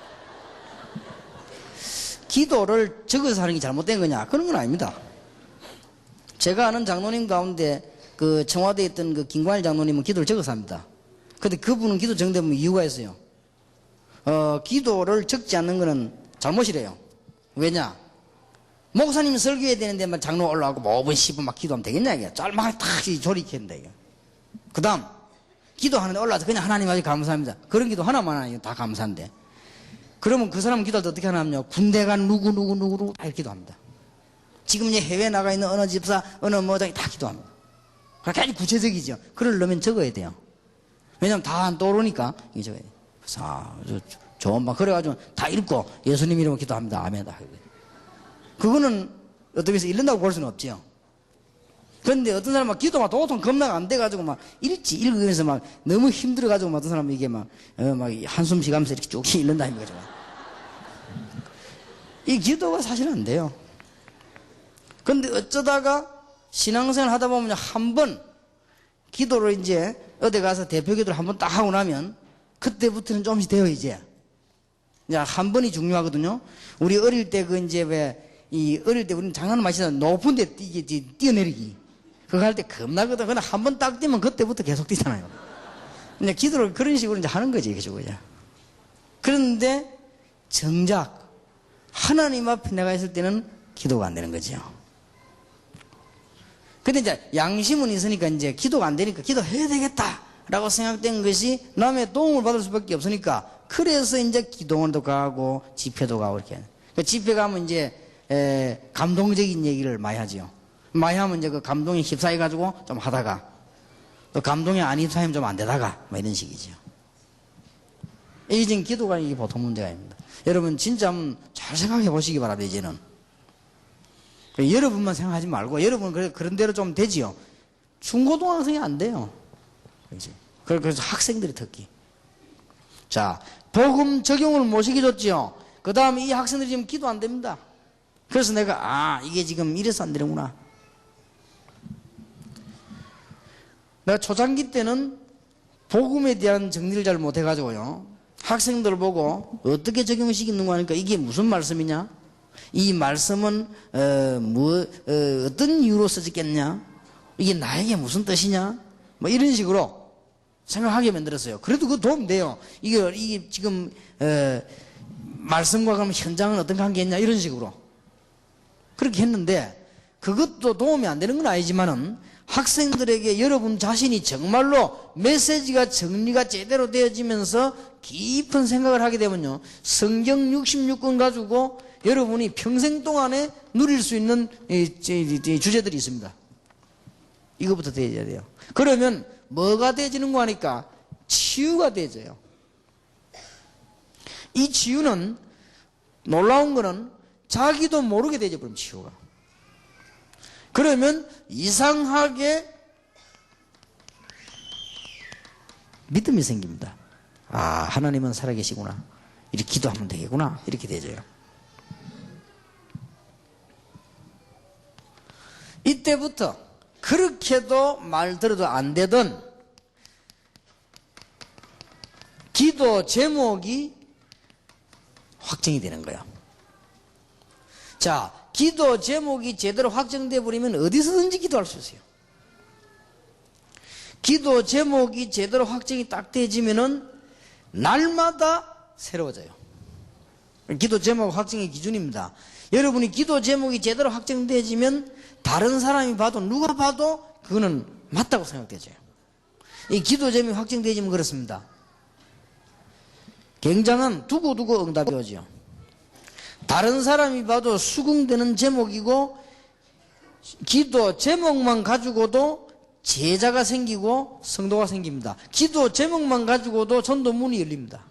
기도를 적어서 하는 게 잘못된 거냐? 그런 건 아닙니다. 제가 아는 장로님 가운데 그 청와대에 있던 그 김관일 장로님은 기도를 적어서 합니다. 근데 그분은 기도 정되면 이유가 있어요. 기도를 적지 않는 거는 잘못이래요. 왜냐? 목사님이 설교해야 되는데 막 장로 올라가고 뭐 5분, 10분 막 기도하면 되겠냐, 이게. 짤막하게 탁 조리겠는데, 이게. 그 다음, 기도하는데 올라와서 그냥 하나님 아주 감사합니다. 그런 기도 하나만 하나요. 다 감사한데. 그러면 그 사람은 기도할 때 어떻게 하냐면요. 군대 간 누구 다 이렇게 기도합니다. 지금 이제 해외 나가 있는 어느 집사, 어느 뭐장이 다 기도합니다. 그러니까 아주 구체적이죠. 그러려면 적어야 돼요. 왜냐면 다 안 떠오르니까, 이게 적어야 돼요. 그래서, 좋은 방, 그래가지고 다 읽고 예수님 이름으로 기도합니다. 아멘. 그거는 어떻게 해서 읽는다고 볼 수는 없지요. 그런데 어떤 사람은 기도가 도통 겁나가 안 돼가지고 막 읽으면서 막 너무 힘들어가지고 어떤 사람은 이게 막 한숨 쉬가면서 이렇게 쭉 읽는다는 거죠. 이 기도가 사실 안 돼요. 그런데 어쩌다가 신앙생활 하다 보면 한 번 기도를 이제 어디 가서 대표 기도를 한 번 딱 하고 나면 그때부터는 조금씩 돼요, 이제. 한 번이 중요하거든요. 우리 어릴 때 어릴 때 우리는 장난을 많이 치잖아요. 높은 데 뛰어내리기. 그거 할 때 겁나거든. 그러나 한 번 딱 뛰면 그때부터 계속 뛰잖아요. 이제 기도를 그런 식으로 이제 하는 거지, 그죠? 그런데 정작 하나님 앞에 내가 있을 때는 기도가 안 되는 거죠. 근데 이제 양심은 있으니까 이제 기도가 안 되니까 기도해야 되겠다라고 생각된 것이 남의 도움을 받을 수밖에 없으니까 그래서 이제 기도원도 가고 집회도 가고 이렇게. 그 집회 가면 이제 감동적인 얘기를 많이 하죠. 많이 하면 이제 그 감동에 휩싸여가지고 좀 하다가 또 감동에 안 휩싸이면 좀 안 되다가 뭐 이런 식이죠. 이게 지금 기도가 이게 보통 문제가 아닙니다. 여러분 진짜 한번 잘 생각해 보시기 바랍니다. 이제는 여러분만 생각하지 말고 여러분은 그런 대로 좀 되지요. 중고등학생이 안 돼요. 그래서 학생들이 특히. 자, 복음 적용을 못 시켜줬지요. 그 다음에 이 학생들이 지금 기도 안 됩니다. 그래서 내가 이게 지금 이래서 안 되는구나. 내가 초창기 때는 복음에 대한 정리를 잘 못해가지고요. 학생들 보고 어떻게 적용시키는가 하니까 이게 무슨 말씀이냐? 이 말씀은 어떤 이유로 써졌겠냐? 이게 나에게 무슨 뜻이냐? 뭐 이런 식으로 생각하게 만들었어요. 그래도 그거 도움 돼요. 이게 지금 말씀과 그럼 현장은 어떤 관계있냐? 이런 식으로 그렇게 했는데 그것도 도움이 안 되는 건 아니지만은 학생들에게 여러분 자신이 정말로 메시지가 정리가 제대로 되어지면서 깊은 생각을 하게 되면요. 성경 66권 가지고 여러분이 평생 동안에 누릴 수 있는 주제들이 있습니다. 이거부터 되어야 돼요. 그러면 뭐가 되어지는 거 하니까 치유가 되어져요. 이 치유는 놀라운 거는 자기도 모르게 되어져 버리면 치유가. 그러면 이상하게 믿음이 생깁니다. 아, 하나님은 살아계시구나. 이렇게 기도하면 되겠구나. 이렇게 되죠. 이때부터 그렇게도 말 들어도 안 되던 기도 제목이 확정이 되는 거예요. 자, 기도 제목이 제대로 확정돼 버리면 어디서든지 기도할 수 있어요. 기도 제목이 제대로 확정이 딱 되지면은 날마다 새로워져요. 기도 제목 확정의 기준입니다. 여러분이 기도 제목이 제대로 확정되지면 다른 사람이 봐도 누가 봐도 그거는 맞다고 생각되죠. 이 기도 제목이 확정되지면 그렇습니다. 굉장한 두고두고 응답이 오죠. 다른 사람이 봐도 수긍되는 제목이고 기도 제목만 가지고도 제자가 생기고 성도가 생깁니다. 기도 제목만 가지고도 전도 문이 열립니다.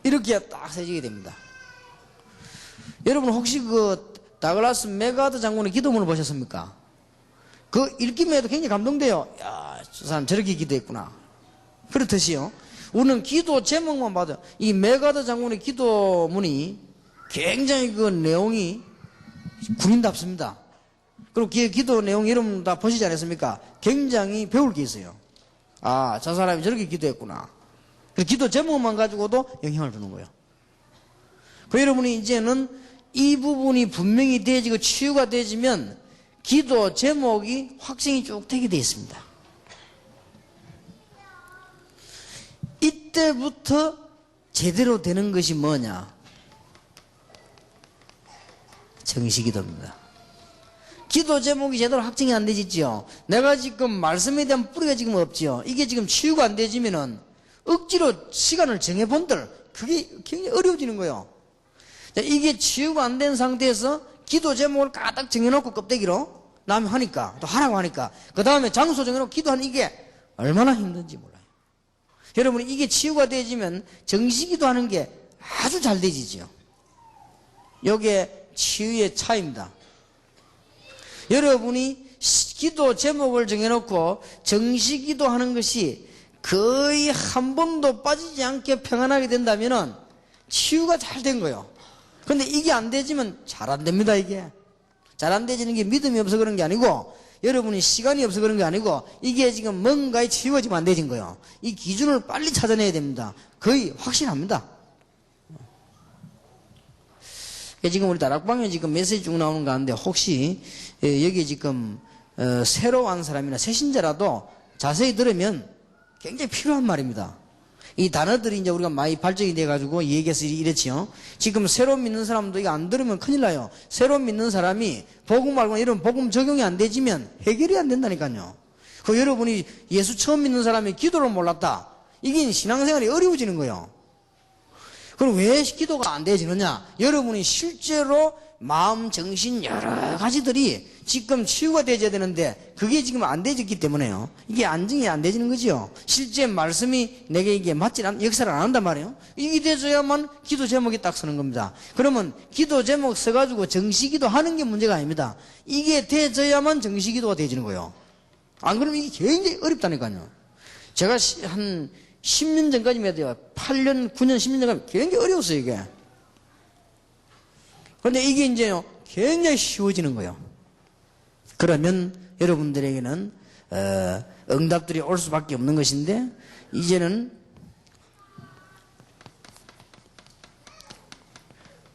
이렇게 딱 세지게 됩니다. 여러분 혹시 그 다글라스 메가드 장군의 기도문을 보셨습니까? 그 읽기만 해도 굉장히 감동돼요. 야, 저 사람 저렇게 기도했구나. 그렇듯이요. 우리는 기도 제목만 봐도 이 메가드 장군의 기도문이 굉장히 그 내용이 군인답습니다. 그리고 기도 내용 여러분 다 보시지 않았습니까? 굉장히 배울 게 있어요. 아, 저 사람이 저렇게 기도했구나. 그래서 기도 제목만 가지고도 영향을 주는 거예요. 그 여러분이 이제는 이 부분이 분명히 되어지고 치유가 되어지면 기도 제목이 확정이 쭉 되게 되어 있습니다. 이때부터 제대로 되는 것이 뭐냐? 정식기도입니다. 기도 제목이 제대로 확정이 안 되지요. 내가 지금 말씀에 대한 뿌리가 지금 없지요. 이게 지금 치유가 안 되지면은 억지로 시간을 정해본들 그게 굉장히 어려워지는 거예요. 이게 치유가 안 된 상태에서 기도 제목을 까딱 정해놓고 껍데기로 남이 하니까 또 하라고 하니까 그 다음에 장소 정해놓고 기도하는 이게 얼마나 힘든지 몰라요. 여러분이 이게 치유가 되지면 정식기도 하는 게 아주 잘 되지죠. 이게 치유의 차이입니다. 여러분이 기도 제목을 정해놓고 정식기도 하는 것이 거의 한 번도 빠지지 않게 평안하게 된다면은 치유가 잘 된 거예요. 근데 이게 안 되지면 잘 안 됩니다, 이게. 잘 안 되지는 게 믿음이 없어 그런 게 아니고 여러분이 시간이 없어 그런 게 아니고 이게 지금 뭔가에 치유가 지금 안 되진 거예요. 이 기준을 빨리 찾아내야 됩니다. 거의 확실합니다. 지금 우리 다락방에 지금 메시지 쭉 나오는 가운데 혹시 여기 지금 새로 온 사람이나 새신자라도 자세히 들으면 굉장히 필요한 말입니다. 이 단어들이 이제 우리가 많이 발전이 돼가지고 얘기해서 이랬지요. 지금 새로 믿는 사람도 이거 안 들으면 큰일 나요. 새로 믿는 사람이 복음 알고 이런 복음 적용이 안 되지면 해결이 안 된다니까요. 그 여러분이 예수 처음 믿는 사람이 기도를 몰랐다. 이게 신앙생활이 어려워지는 거예요. 그럼 왜 기도가 안 되지느냐? 여러분이 실제로 마음, 정신 여러 가지들이 지금 치유가 되어야 되는데 그게 지금 안 되졌기 때문에요. 이게 안정이 안 되지는 거죠. 실제 말씀이 내게 이게 역사를 안 한단 말이에요. 이게 되어야만 기도 제목이 딱 서는 겁니다. 그러면 기도 제목 써가지고 정식기도 하는 게 문제가 아닙니다. 이게 되어야만 정식기도가 되어지는 거예요. 안 그러면 이게 굉장히 어렵다니까요. 제가 한 10년 전까지만 해도요. 8년, 9년, 10년 전까지 굉장히 어려웠어요, 이게. 그런데 이게 이제요, 굉장히 쉬워지는 거예요. 그러면 여러분들에게는, 응답들이 올 수밖에 없는 것인데, 이제는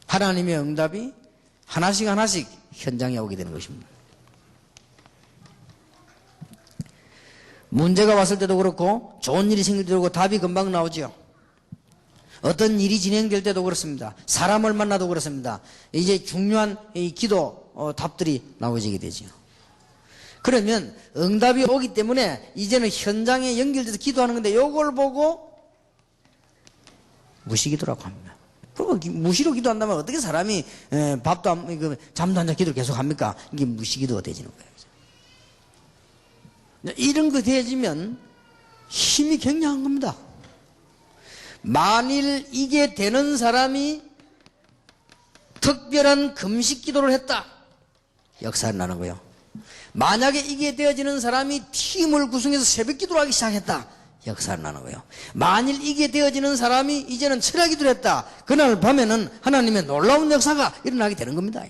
하나님의 응답이 하나씩 하나씩 현장에 오게 되는 것입니다. 문제가 왔을 때도 그렇고 좋은 일이 생길 때도 그렇고 답이 금방 나오죠. 어떤 일이 진행될 때도 그렇습니다. 사람을 만나도 그렇습니다. 이제 중요한 이 기도 답들이 나오게 되죠. 그러면 응답이 오기 때문에 이제는 현장에 연결돼서 기도하는 건데 이걸 보고 무시기도라고 합니다. 그리고 무시로 기도한다면 어떻게 사람이 밥도 안, 잠도 안 자 기도를 계속 합니까? 이게 무시기도가 되지는 거예요. 이런 거 되어지면 힘이 굉장한 겁니다. 만일 이게 되는 사람이 특별한 금식 기도를 했다. 역사를 나는 거예요. 만약에 이게 되어지는 사람이 팀을 구성해서 새벽 기도를 하기 시작했다. 역사를 나는 거예요. 만일 이게 되어지는 사람이 이제는 철학이 들었다. 그날 밤에는 하나님의 놀라운 역사가 일어나게 되는 겁니다.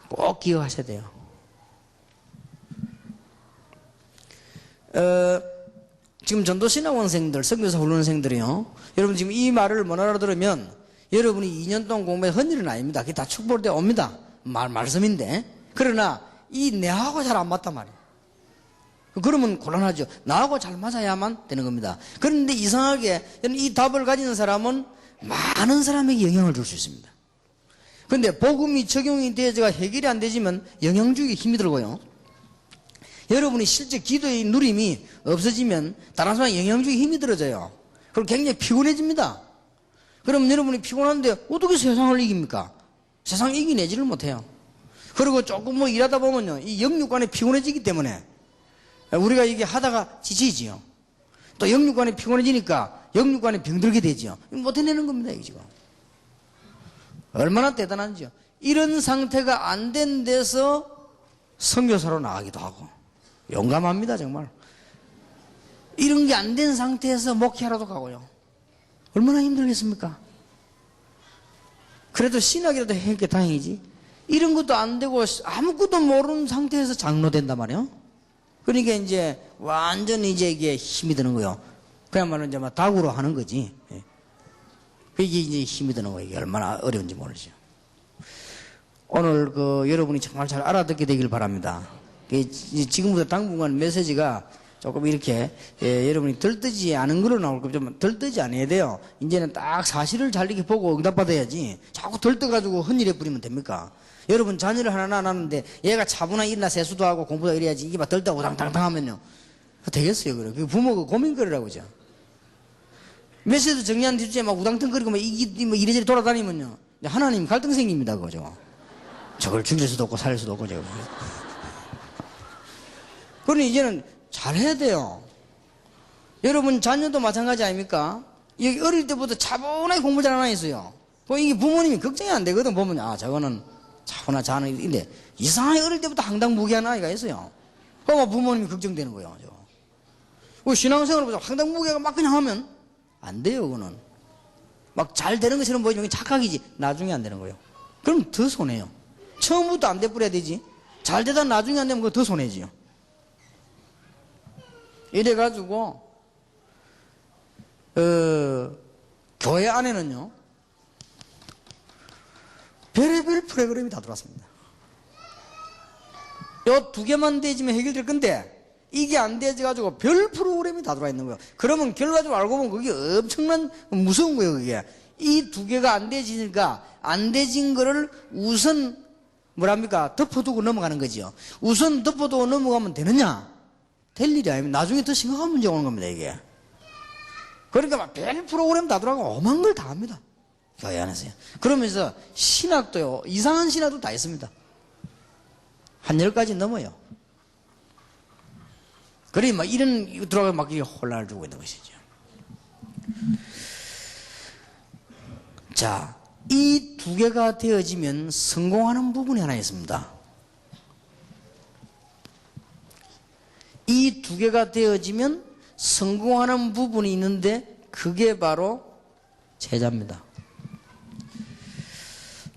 꼭 기억하셔야 돼요. 지금 전도신학원생들, 선교사 훈련생들이요. 여러분 지금 이 말을 못 알아들으면 여러분이 2년 동안 공부해서 헌일은 아닙니다. 그게 다 축복되어 옵니다. 말씀인데. 그러나 이 내하고 잘 안 맞단 말이에요. 그러면 곤란하죠. 나하고 잘 맞아야만 되는 겁니다. 그런데 이상하게 이 답을 가진 사람은 많은 사람에게 영향을 줄 수 있습니다. 그런데 복음이 적용이 되어서 해결이 안 되지만 영향 주기 힘이 들고요. 여러분이 실제 기도의 누림이 없어지면 다른 사람에 영향 주기 힘이 들어져요. 그리고 굉장히 피곤해집니다. 그럼 여러분이 피곤한데 어떻게 세상을 이깁니까? 세상 이기내지를 못해요. 그리고 조금 뭐 일하다 보면요, 이 영육간에 피곤해지기 때문에 우리가 이게 하다가 지치지요. 또 영육간에 피곤해지니까 영육간에 병들게 되지요. 못 해내는 겁니다, 이게 지금. 얼마나 대단한지요. 이런 상태가 안 된 데서 선교사로 나가기도 하고 용감합니다, 정말. 이런 게 안 된 상태에서 목회하러도 가고요. 얼마나 힘들겠습니까? 그래도 신학이라도 했게 다행이지. 이런 것도 안 되고 아무것도 모르는 상태에서 장로 된단 말이에요. 그러니까 이제 완전히 이제 이게 힘이 드는 거예요. 그야말로 이제 막 닭으로 하는 거지. 이게 이제 힘이 드는 거예요. 이게 얼마나 어려운지 모르죠. 오늘 여러분이 정말 잘 알아듣게 되길 바랍니다. 지금부터 당분간 메시지가 조금 이렇게 여러분이 들뜨지 않은 걸로 나올 거면 좀 들뜨지 않아야 돼요. 이제는 딱 사실을 잘 이렇게 보고 응답받아야지. 자꾸 들떠가지고 헛일에 뿌리면 됩니까? 여러분 자녀를 하나 낳았는데 얘가 차분하게 일어나 세수도 하고 공부도 이래야지 이게 막 들떠 우당탕탕 하면요 되겠어요. 그래. 그 부모가 고민거리라고 하죠. 메시지 정리한 뒤주에 막 우당탕거리고 막 뭐 이래저래 돌아다니면요 하나님 갈등 생깁니다. 그거죠. 저걸 죽일 수도 없고 살릴 수도 없고 제가. 그러니 이제는 잘해야 돼요. 여러분 자녀도 마찬가지 아닙니까? 여기 어릴 때부터 차분하게 공부 잘하나 있어요. 이게 부모님이 걱정이 안 되거든. 보면 저거는 차분하 자는데 이상하게 어릴 때부터 항당무계한 아이가 있어요. 그럼 부모님이 걱정되는 거예요. 신앙생활을 보자 항당무계가 막 그냥 하면 안 돼요. 그거는 막 잘 되는 것처럼 보이지만 착각이지. 나중에 안 되는 거예요. 그럼 더 손해요. 처음부터 안 돼버려야 되지. 잘 되다 나중에 안 되면 그거 더 손해지요. 이래가지고 교회 안에는요 별의별 프로그램이 다 들어왔습니다. 요 두 개만 되지면 해결될 건데 이게 안 되어가지고 별 프로그램이 다 들어와 있는 거예요. 그러면 결과적으로 알고 보면 그게 엄청난 무서운 거예요. 그게 이 두 개가 안 되지니까 안 되진 거를 우선 뭐랍니까 덮어두고 넘어가는 거지요. 우선 덮어두고 넘어가면 되느냐? 될 일이 아니면 나중에 더 심각한 문제가 오는 겁니다, 이게. 그러니까 막 별 프로그램 다 들어가고 엄한 걸 다 합니다. 교회 안에서요. 그러면서 신학도요, 이상한 신학도 다 있습니다. 한 10가지 넘어요. 그래, 막 이런, 들어가서 막 혼란을 주고 있는 것이죠. 자, 이 두 개가 되어지면 성공하는 부분이 하나 있습니다. 이 두 개가 되어지면 성공하는 부분이 있는데 그게 바로 제자입니다.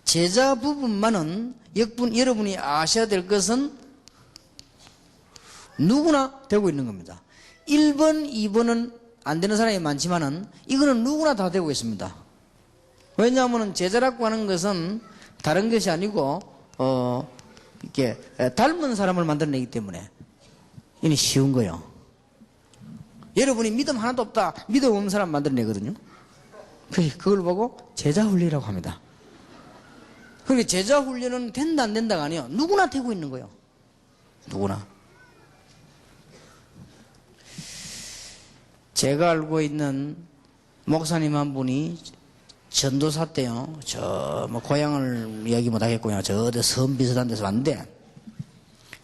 제자 부분만은 여러분이 아셔야 될 것은 누구나 되고 있는 겁니다. 1번, 2번은 안 되는 사람이 많지만은 이거는 누구나 다 되고 있습니다. 왜냐하면 제자라고 하는 것은 다른 것이 아니고 이렇게 닮은 사람을 만들어내기 때문에 이게 쉬운 거예요. 여러분이 믿음 하나도 없다, 믿음 없는 사람 만들어내거든요. 그걸 보고 제자 훈련이라고 합니다. 그러니까 제자 훈련은 된다 안 된다가 아니에요. 누구나 되고 있는 거예요. 누구나. 제가 알고 있는 목사님 한 분이 전도사 때요, 뭐 고향을 이야기 못 하겠고요, 저 섬 비슷한 데서 왔는데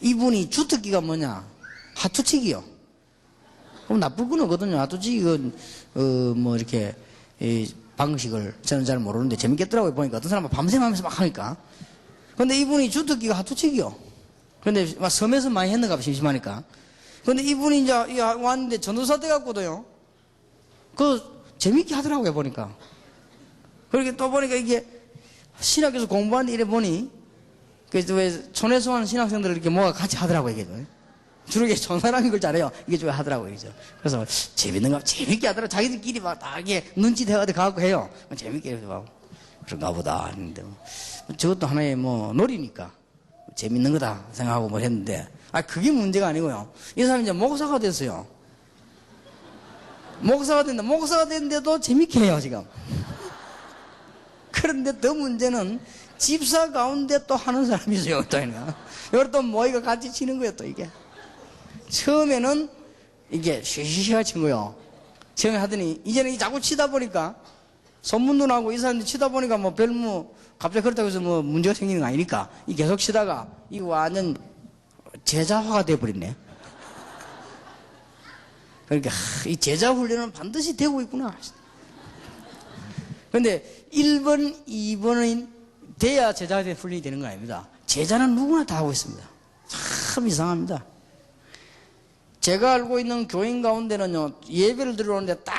이분이 주특기가 뭐냐, 하투치기요. 그럼 나쁠 건 없거든요. 하투치기 뭐 이렇게 방식을 저는 잘 모르는데 재밌겠더라고요. 보니까 어떤 사람은 밤샘 하면서 막 하니까. 근데 이분이 주특기가 하투치기요. 근데 막 섬에서 많이 했는가 봐, 심심하니까. 근데 이분이 이제 왔는데 전도사 돼 갖고도요. 재밌게 하더라고요, 보니까. 그렇게 또 보니까 이게 신학교에서 공부하는데 이래 보니, 왜 촌에서 신학생들을 이렇게 모아 같이 하더라고요, 이게. 주로 이게 촌사람인 걸 잘해요. 이게 좀 하더라고요, 이죠. 그래서 재밌게 하더라고요. 자기들끼리 막 다 이게 눈치 대화도 가고 해요. 재밌게 해서 그런가 보다 했는데, 저것도 하나의 놀이니까 재밌는 거다 생각하고 했는데, 그게 문제가 아니고요. 이 사람이 이제 목사가 됐어요. 목사가 됐는데도 재밌게 해요, 지금. 그런데 더 문제는 집사 가운데 또 하는 사람이 있어요, 또. 이걸 또 모이가 같이 치는 거예요, 또 이게. 처음에는 이게 쉬쉬쉬가 친 거요. 처음에 하더니, 이제는 자꾸 치다 보니까, 손문도 나고 이 사람들이 치다 보니까 갑자기 그렇다고 해서 문제가 생기는 거 아니니까, 이 계속 치다가, 이거 완전 제자화가 돼버렸네. 그러니까, 이 제자 훈련은 반드시 되고 있구나. 근데 1번, 2번은 돼야 제자가 훈련이 되는 거 아닙니다. 제자는 누구나 다 하고 있습니다. 참 이상합니다. 제가 알고 있는 교인 가운데는요, 예배를 들어오는데 딱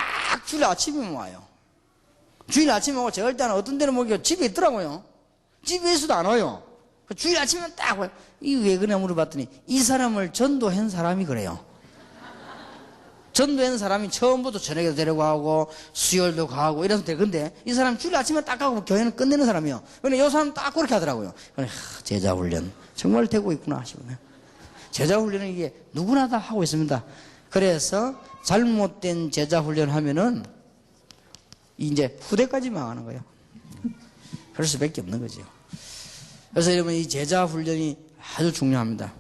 주일 아침에 와요. 주일 아침에 오고, 제가 할 때는 어떤 데는 집에 있더라고요. 집에 있어도 안 와요. 주일 아침에 딱 와요. 이게 왜 그러냐 물어봤더니, 이 사람을 전도한 사람이 그래요. 전도한 사람이 처음부터 저녁에도 데려가고, 수요일도 가고, 이래서 돼. 근데 이 사람 주일 아침에 딱 가고 교회는 끝내는 사람이요. 근데 이 사람 딱 그렇게 하더라고요. 제자 훈련. 정말 되고 있구나 싶네. 제자 훈련은 이게 누구나 다 하고 있습니다. 그래서 잘못된 제자 훈련 하면은 이제 후대까지 망하는 거예요. 그럴 수밖에 없는 거죠. 그래서 여러분, 이 제자 훈련이 아주 중요합니다.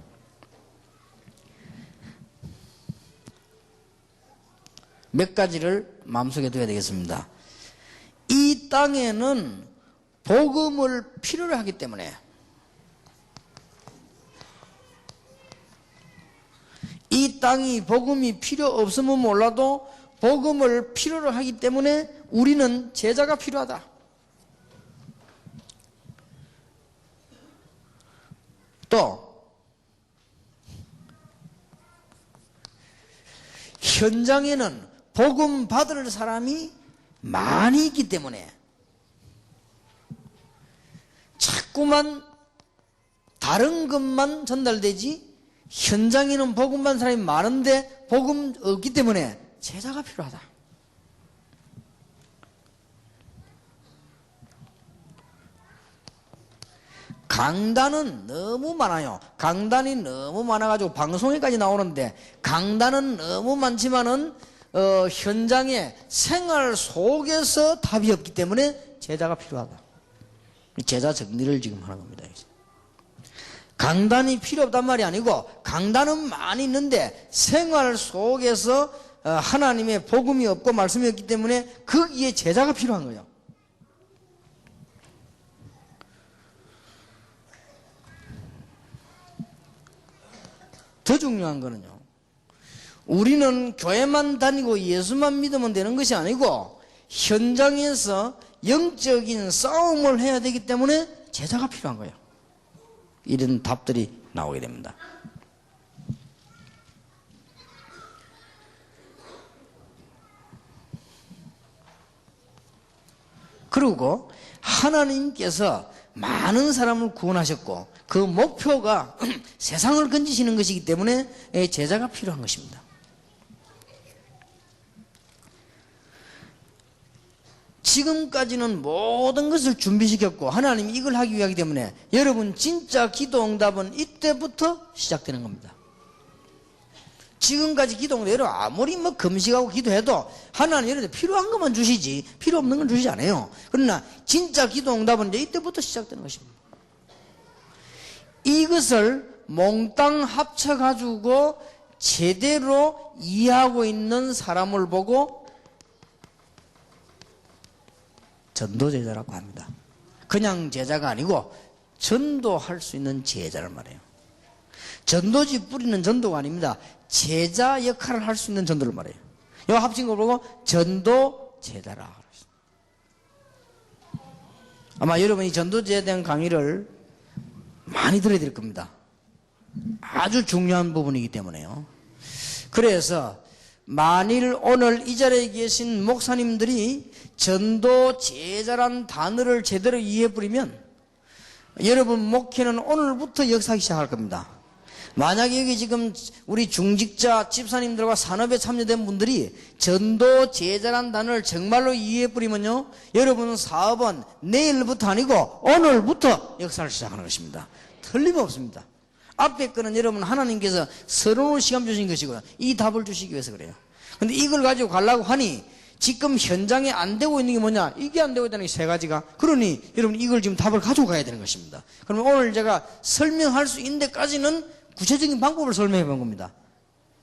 몇 가지를 마음속에 둬야 되겠습니다. 이 땅에는 복음을 필요로 하기 때문에, 이 땅이 복음이 필요 없으면 몰라도 복음을 필요로 하기 때문에 우리는 제자가 필요하다. 또 현장에는 복음 받을 사람이 많이 있기 때문에 자꾸만 다른 것만 전달되지, 현장에는 복음 받는 사람이 많은데 복음 없기 때문에 제자가 필요하다. 강단은 너무 많아요. 강단이 너무 많아가지고 방송에까지 나오는데, 강단은 너무 많지만은 현장의 생활 속에서 답이 없기 때문에 제자가 필요하다. 제자 정리를 지금 하는 겁니다. 강단이 필요 없단 말이 아니고, 강단은 많이 있는데 생활 속에서 하나님의 복음이 없고 말씀이 없기 때문에 거기에 제자가 필요한 거예요. 더 중요한 거는요, 우리는 교회만 다니고 예수만 믿으면 되는 것이 아니고 현장에서 영적인 싸움을 해야 되기 때문에 제자가 필요한 거예요. 이런 답들이 나오게 됩니다. 그리고 하나님께서 많은 사람을 구원하셨고 그 목표가 세상을 건지시는 것이기 때문에 제자가 필요한 것입니다. 지금까지는 모든 것을 준비시켰고 하나님이 이걸 하기 위하기 때문에 여러분 진짜 기도 응답은 이때부터 시작되는 겁니다. 지금까지 기도 응답, 여러분 아무리 금식하고 기도해도 하나님 여러분 필요한 것만 주시지 필요 없는 건 주시지 않아요. 그러나 진짜 기도 응답은 이제 이때부터 시작되는 것입니다. 이것을 몽땅 합쳐가지고 제대로 이해하고 있는 사람을 보고 전도제자라고 합니다. 그냥 제자가 아니고 전도할 수 있는 제자란 말이에요. 전도지 뿌리는 전도가 아닙니다. 제자 역할을 할 수 있는 전도를 말해요. 이 합친 거 보고 전도제자라. 아마 여러분이 전도제에 대한 강의를 많이 들어야 될 겁니다. 아주 중요한 부분이기 때문에요. 그래서 만일 오늘 이 자리에 계신 목사님들이 전도 제자란 단어를 제대로 이해해버리면 여러분 목회는 오늘부터 역사하기 시작할 겁니다. 만약에 여기 지금 우리 중직자 집사님들과 산업에 참여된 분들이 전도 제자란 단어를 정말로 이해해버리면요, 여러분 사업은 내일부터 아니고 오늘부터 역사를 시작하는 것입니다. 틀림없습니다. 앞에 거는 여러분 하나님께서 서론을 시간 주신 것이고요, 이 답을 주시기 위해서 그래요. 근데 이걸 가지고 가려고 하니 지금 현장에 안 되고 있는 게 뭐냐? 이게 안 되고 있다는 게 세 가지가. 그러니 여러분 이걸 지금 답을 가지고 가야 되는 것입니다. 그러면 오늘 제가 설명할 수 있는 데까지는 구체적인 방법을 설명해 본 겁니다.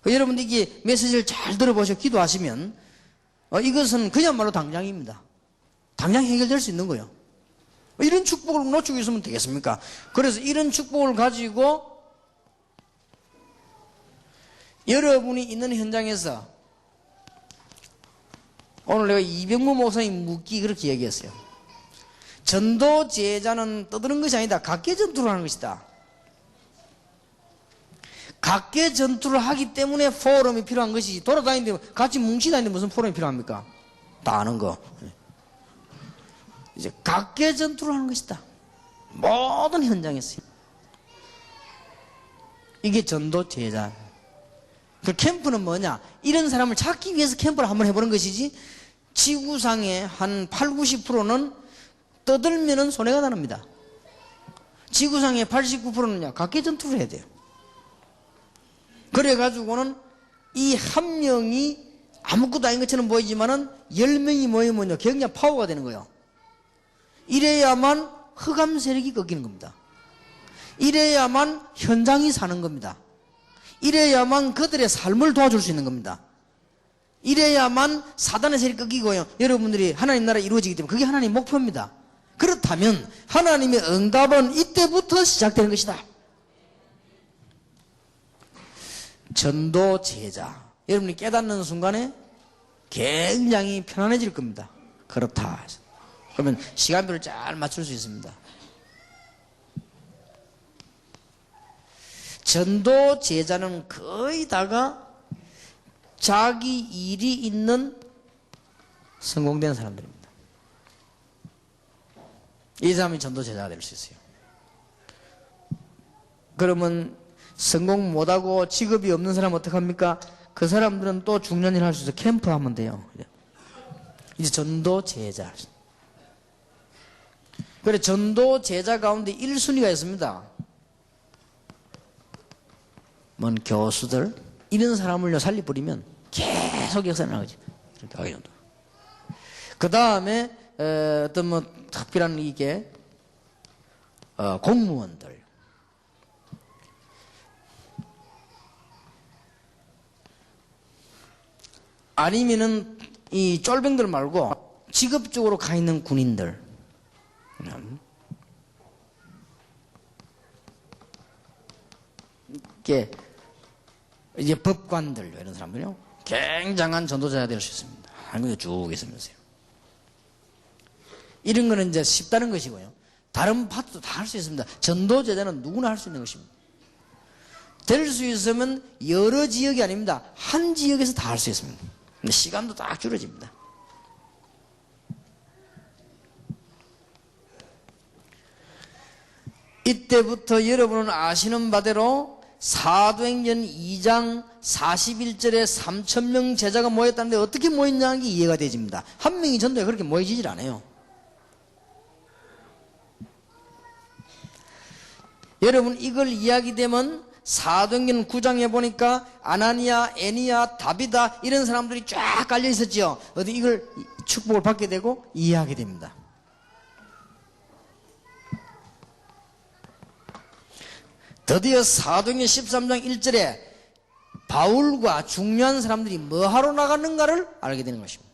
여러분들 이게 메시지를 잘 들어보셔 기도하시면 이것은 그야말로 당장입니다. 당장 해결될 수 있는 거예요. 이런 축복을 놓치고 있으면 되겠습니까? 그래서 이런 축복을 가지고 여러분이 있는 현장에서 오늘 내가 이병무 목사님 묻기 그렇게 얘기했어요. 전도 제자는 떠드는 것이 아니다. 각계 전투를 하는 것이다. 각계 전투를 하기 때문에 포럼이 필요한 것이지, 돌아다니는데 같이 뭉치다니는데 무슨 포럼이 필요합니까? 다 아는 거. 이제 각계 전투를 하는 것이다. 모든 현장에서. 이게 전도 제자. 그 캠프는 뭐냐? 이런 사람을 찾기 위해서 캠프를 한번 해보는 것이지, 지구상의 한 80~90%는 떠들면은 손해가 나릅니다. 지구상의 89%는요, 각계 전투를 해야 돼요. 그래가지고는 이 한 명이 아무것도 아닌 것처럼 보이지만은 10명이 모이면요, 굉장히 파워가 되는 거예요. 이래야만 흑암 세력이 꺾이는 겁니다. 이래야만 현장이 사는 겁니다. 이래야만 그들의 삶을 도와줄 수 있는 겁니다. 이래야만 사단의 세력이 꺾이고요, 여러분들이 하나님 나라 이루어지기 때문에 그게 하나님의 목표입니다. 그렇다면 하나님의 응답은 이때부터 시작되는 것이다. 전도 제자, 여러분이 깨닫는 순간에 굉장히 편안해질 겁니다. 그렇다. 그러면 시간표를 잘 맞출 수 있습니다. 전도 제자는 거의 다가 자기 일이 있는 성공된 사람들입니다. 이 사람이 전도 제자가 될 수 있어요. 그러면 성공 못하고 직업이 없는 사람 어떡합니까? 그 사람들은 또 중년 일 할 수 있어요. 캠프 하면 돼요. 이제 전도 제자. 그래, 전도 제자 가운데 1순위가 있습니다. 뭔 교수들, 이런 사람을요 살리버리면 계속 역사에 나가죠. 그 다음에 어떤 뭐 특별한 이게 공무원들, 아니면은 이 쫄병들 말고 직업적으로 가 있는 군인들, 이게 이제 법관들, 이런 사람들요 굉장한 전도자가 될 수 있습니다. 한국에 쭉 있으면서요. 이런 거는 이제 쉽다는 것이고요, 다른 파트도 다 할 수 있습니다. 전도제자는 누구나 할 수 있는 것입니다. 될 수 있으면 여러 지역이 아닙니다. 한 지역에서 다 할 수 있습니다. 근데 시간도 딱 줄어집니다. 이때부터 여러분은 아시는 바대로 사도행전 2장 41절에 3,000명 제자가 모였다는데 어떻게 모였냐는 게 이해가 되집니다. 한 명이 전도에 그렇게 모여지질 않아요. 여러분 이걸 이야기되면 사도행전 9장에 보니까 아나니아, 애니야, 다비다 이런 사람들이 쫙 깔려 있었죠. 어디 이걸 축복을 받게 되고 이해하게 됩니다. 드디어 사도행전 13장 1절에 바울과 중요한 사람들이 뭐하러 나갔는가를 알게 되는 것입니다.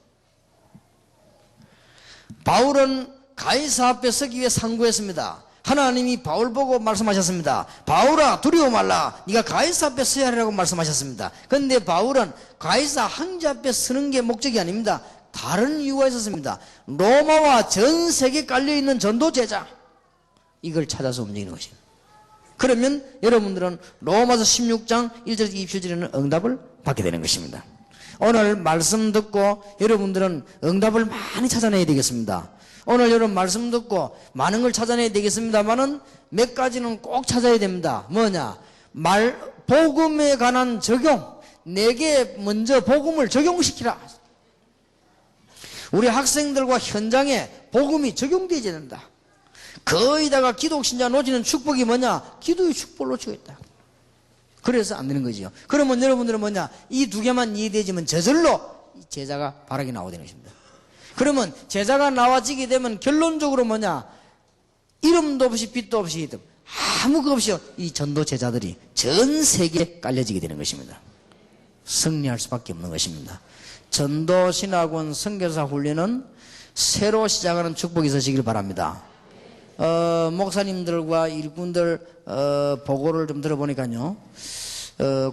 바울은 가이사 앞에 서기 위해 상고했습니다. 하나님이 바울 보고 말씀하셨습니다. 바울아 두려워 말라, 네가 가이사 앞에 서야 하라고 말씀하셨습니다. 그런데 바울은 가이사 황제 앞에 서는 게 목적이 아닙니다. 다른 이유가 있었습니다. 로마와 전 세계에 깔려있는 전도 제자, 이걸 찾아서 움직이는 것입니다. 그러면 여러분들은 로마서 16장 1절에서 27절에는 응답을 받게 되는 것입니다. 오늘 말씀 듣고 여러분들은 응답을 많이 찾아내야 되겠습니다. 오늘 여러분 말씀 듣고 많은 걸 찾아내야 되겠습니다만은 몇 가지는 꼭 찾아야 됩니다. 뭐냐? 복음에 관한 적용. 내게 먼저 복음을 적용시키라. 우리 학생들과 현장에 복음이 적용되어야 된다. 거의다가 기독신자 놓치는 축복이 뭐냐? 기도의 축복을 놓치고 있다. 그래서 안 되는 거지요. 그러면 여러분들은 뭐냐? 이 두 개만 이해되지면 저절로 제자가 바르게 나오게 되는 것입니다. 그러면 제자가 나와지게 되면 결론적으로 뭐냐? 이름도 없이 빛도 없이 아무 것 없이 이 전도 제자들이 전 세계에 깔려지게 되는 것입니다. 승리할 수밖에 없는 것입니다. 전도 신학원 선교사 훈련은 새로 시작하는 축복이 있으시길 바랍니다. 목사님들과 일꾼들 보고를 좀 들어보니까요,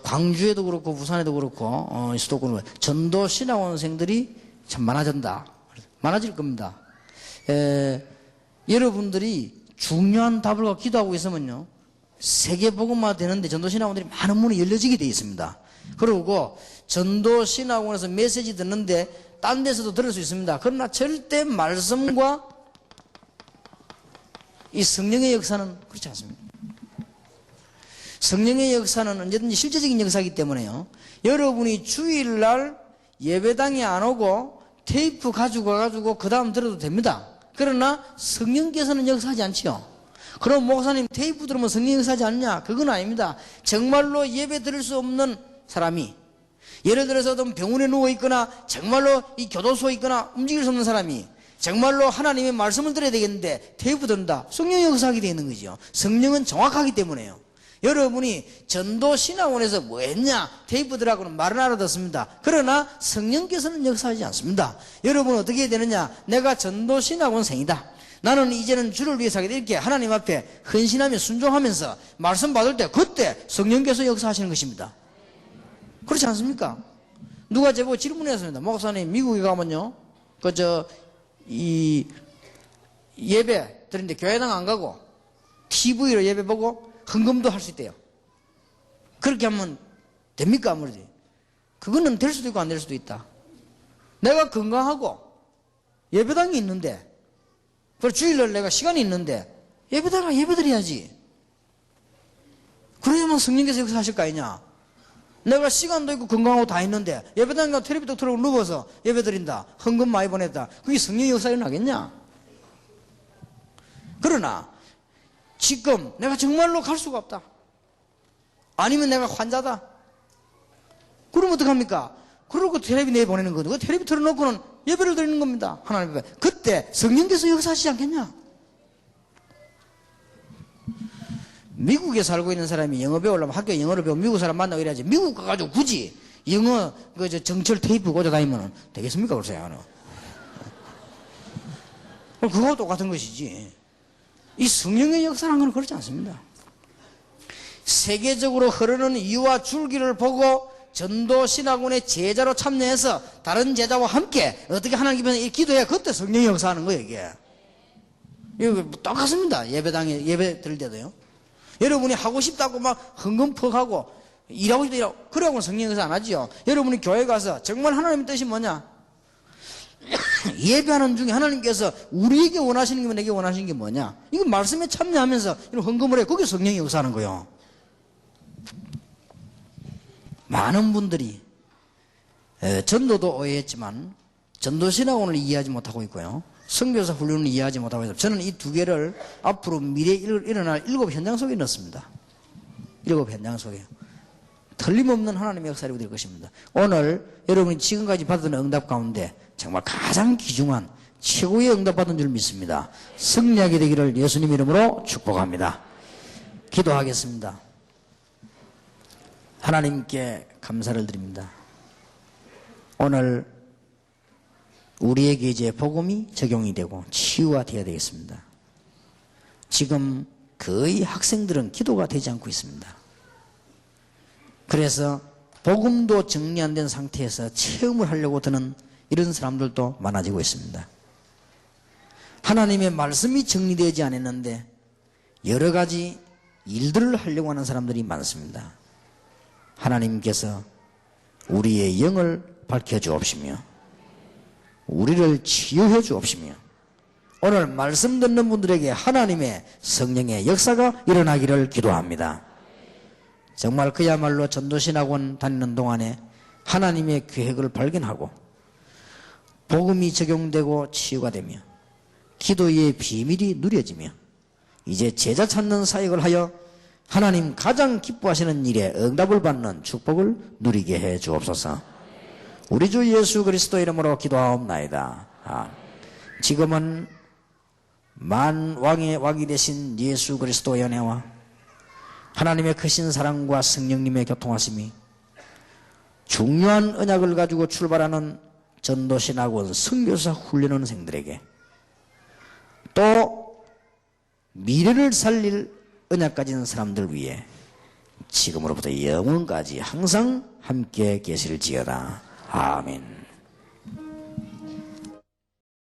광주에도 그렇고 부산에도 그렇고 수도권으로 전도 신학원생들이 참 많아진다. 많아질 겁니다. 여러분들이 중요한 답을 갖고 기도하고 있으면요, 세계 복음화 되는데 전도 신학원들이 많은 문이 열려지게 되어 있습니다. 그리고 전도 신학원에서 메시지 듣는데 딴 데서도 들을 수 있습니다. 그러나 절대 말씀과 이 성령의 역사는 그렇지 않습니다. 성령의 역사는 언제든지 실제적인 역사이기 때문에요, 여러분이 주일날 예배당에 안 오고 테이프 가지고 와가지고 그 다음 들어도 됩니다. 그러나 성령께서는 역사하지 않지요. 그럼 목사님 테이프 들으면 성령 역사하지 않냐? 그건 아닙니다. 정말로 예배 드릴 수 없는 사람이, 예를 들어서 어떤 병원에 누워있거나 정말로 이 교도소에 있거나 움직일 수 없는 사람이 정말로 하나님의 말씀을 들어야 되겠는데 테이프 든다. 성령이 역사하게 되어 있는 거죠. 성령은 정확하기 때문에요. 여러분이 전도 신학원에서 뭐 했냐? 테이프 들하고는 말은 알아듣습니다. 그러나 성령께서는 역사하지 않습니다. 여러분은 어떻게 해야 되느냐? 내가 전도 신학원생이다. 나는 이제는 주를 위해서 하게 될게 하나님 앞에 헌신하며 순종하면서 말씀 받을 때 그때 성령께서 역사하시는 것입니다. 그렇지 않습니까? 누가 제보고 질문했습니다. 목사님, 미국에 가면요, 예배 드리는데 교회당 안 가고 TV로 예배 보고 헌금도 할 수 있대요. 그렇게 하면 됩니까? 아무래도 그거는 될 수도 있고 안 될 수도 있다. 내가 건강하고 예배당이 있는데, 그리고 주일날 내가 시간이 있는데 예배당에 예배드려야지. 그래야만 성령께서 역사하실 거 아니냐? 내가 시간도 있고 건강하고 다 있는데 예배당 가서 텔레비전 틀고 누워서 예배드린다, 헌금 많이 보냈다, 그게 성령의 역사 일어나겠냐? 그러나 지금 내가 정말로 갈 수가 없다, 아니면 내가 환자다, 그러면 어떡합니까? 그러고 텔레비 내보내는 거죠. 그 텔레비 틀어놓고는 예배를 드리는 겁니다. 하나님 앞에. 그때 성령께서 역사하시지 않겠냐? 미국에 살고 있는 사람이 영어 배우려면 학교에 영어를 배우면 미국 사람 만나고 이래야지, 미국 가가지고 굳이 영어 정철 테이프 꽂아 다니면 되겠습니까? 그러세요. 그거와 똑같은 것이지. 이 성령의 역사라는 건 그렇지 않습니다. 세계적으로 흐르는 이유와 줄기를 보고 전도 신학원의 제자로 참여해서 다른 제자와 함께 어떻게 하나님께 기도해야 그때 성령의 역사하는 거예요. 이게 똑같습니다. 예배당에 예배 드릴 때도요. 여러분이 하고 싶다고 막 흥금퍽하고 일하고 싶다 일하고 그러고는 성령 역사 안 하지요. 여러분이 교회 가서 정말 하나님의 뜻이 뭐냐? 예배하는 중에 하나님께서 우리에게 원하시는 게 내게 원하시는 게 뭐냐? 이거 말씀에 참여하면서 이런 헌금을 해. 그게 성령의 역사하는 거예요. 많은 분들이 전도도 오해했지만 전도신학원을 이해하지 못하고 있고요, 선교사 훈련을 이해하지 못하고 있습니다. 저는 이 두 개를 앞으로 미래에 일어날 7 현장 속에 넣습니다. 7 현장 속에 틀림없는 하나님의 역사가 될 것입니다. 오늘 여러분이 지금까지 받은 응답 가운데 정말 가장 귀중한 최고의 응답 받은 줄 믿습니다. 승리하게 되기를 예수님 이름으로 축복합니다. 기도하겠습니다. 하나님께 감사를 드립니다. 오늘 우리에게 이제 복음이 적용이 되고 치유가 되어야 되겠습니다. 지금 거의 학생들은 기도가 되지 않고 있습니다. 그래서 복음도 정리 안 된 상태에서 체험을 하려고 드는 이런 사람들도 많아지고 있습니다. 하나님의 말씀이 정리되지 않았는데 여러 가지 일들을 하려고 하는 사람들이 많습니다. 하나님께서 우리의 영을 밝혀주옵시며 우리를 치유해 주옵시며 오늘 말씀 듣는 분들에게 하나님의 성령의 역사가 일어나기를 기도합니다. 정말 그야말로 전도신학원 다니는 동안에 하나님의 계획을 발견하고 복음이 적용되고 치유가 되며 기도의 비밀이 누려지며 이제 제자 찾는 사역을 하여 하나님 가장 기뻐하시는 일에 응답을 받는 축복을 누리게 해 주옵소서. 우리 주 예수 그리스도 이름으로 기도하옵나이다. 지금은 만왕의 왕이 되신 예수 그리스도의 은혜와 하나님의 크신 사랑과 성령님의 교통하심이 중요한 언약을 가지고 출발하는 전도신학원 선교사 훈련원생들에게 또 미래를 살릴 언약 가진 사람들 위해 지금으로부터 영원까지 항상 함께 계실지어다. 아멘.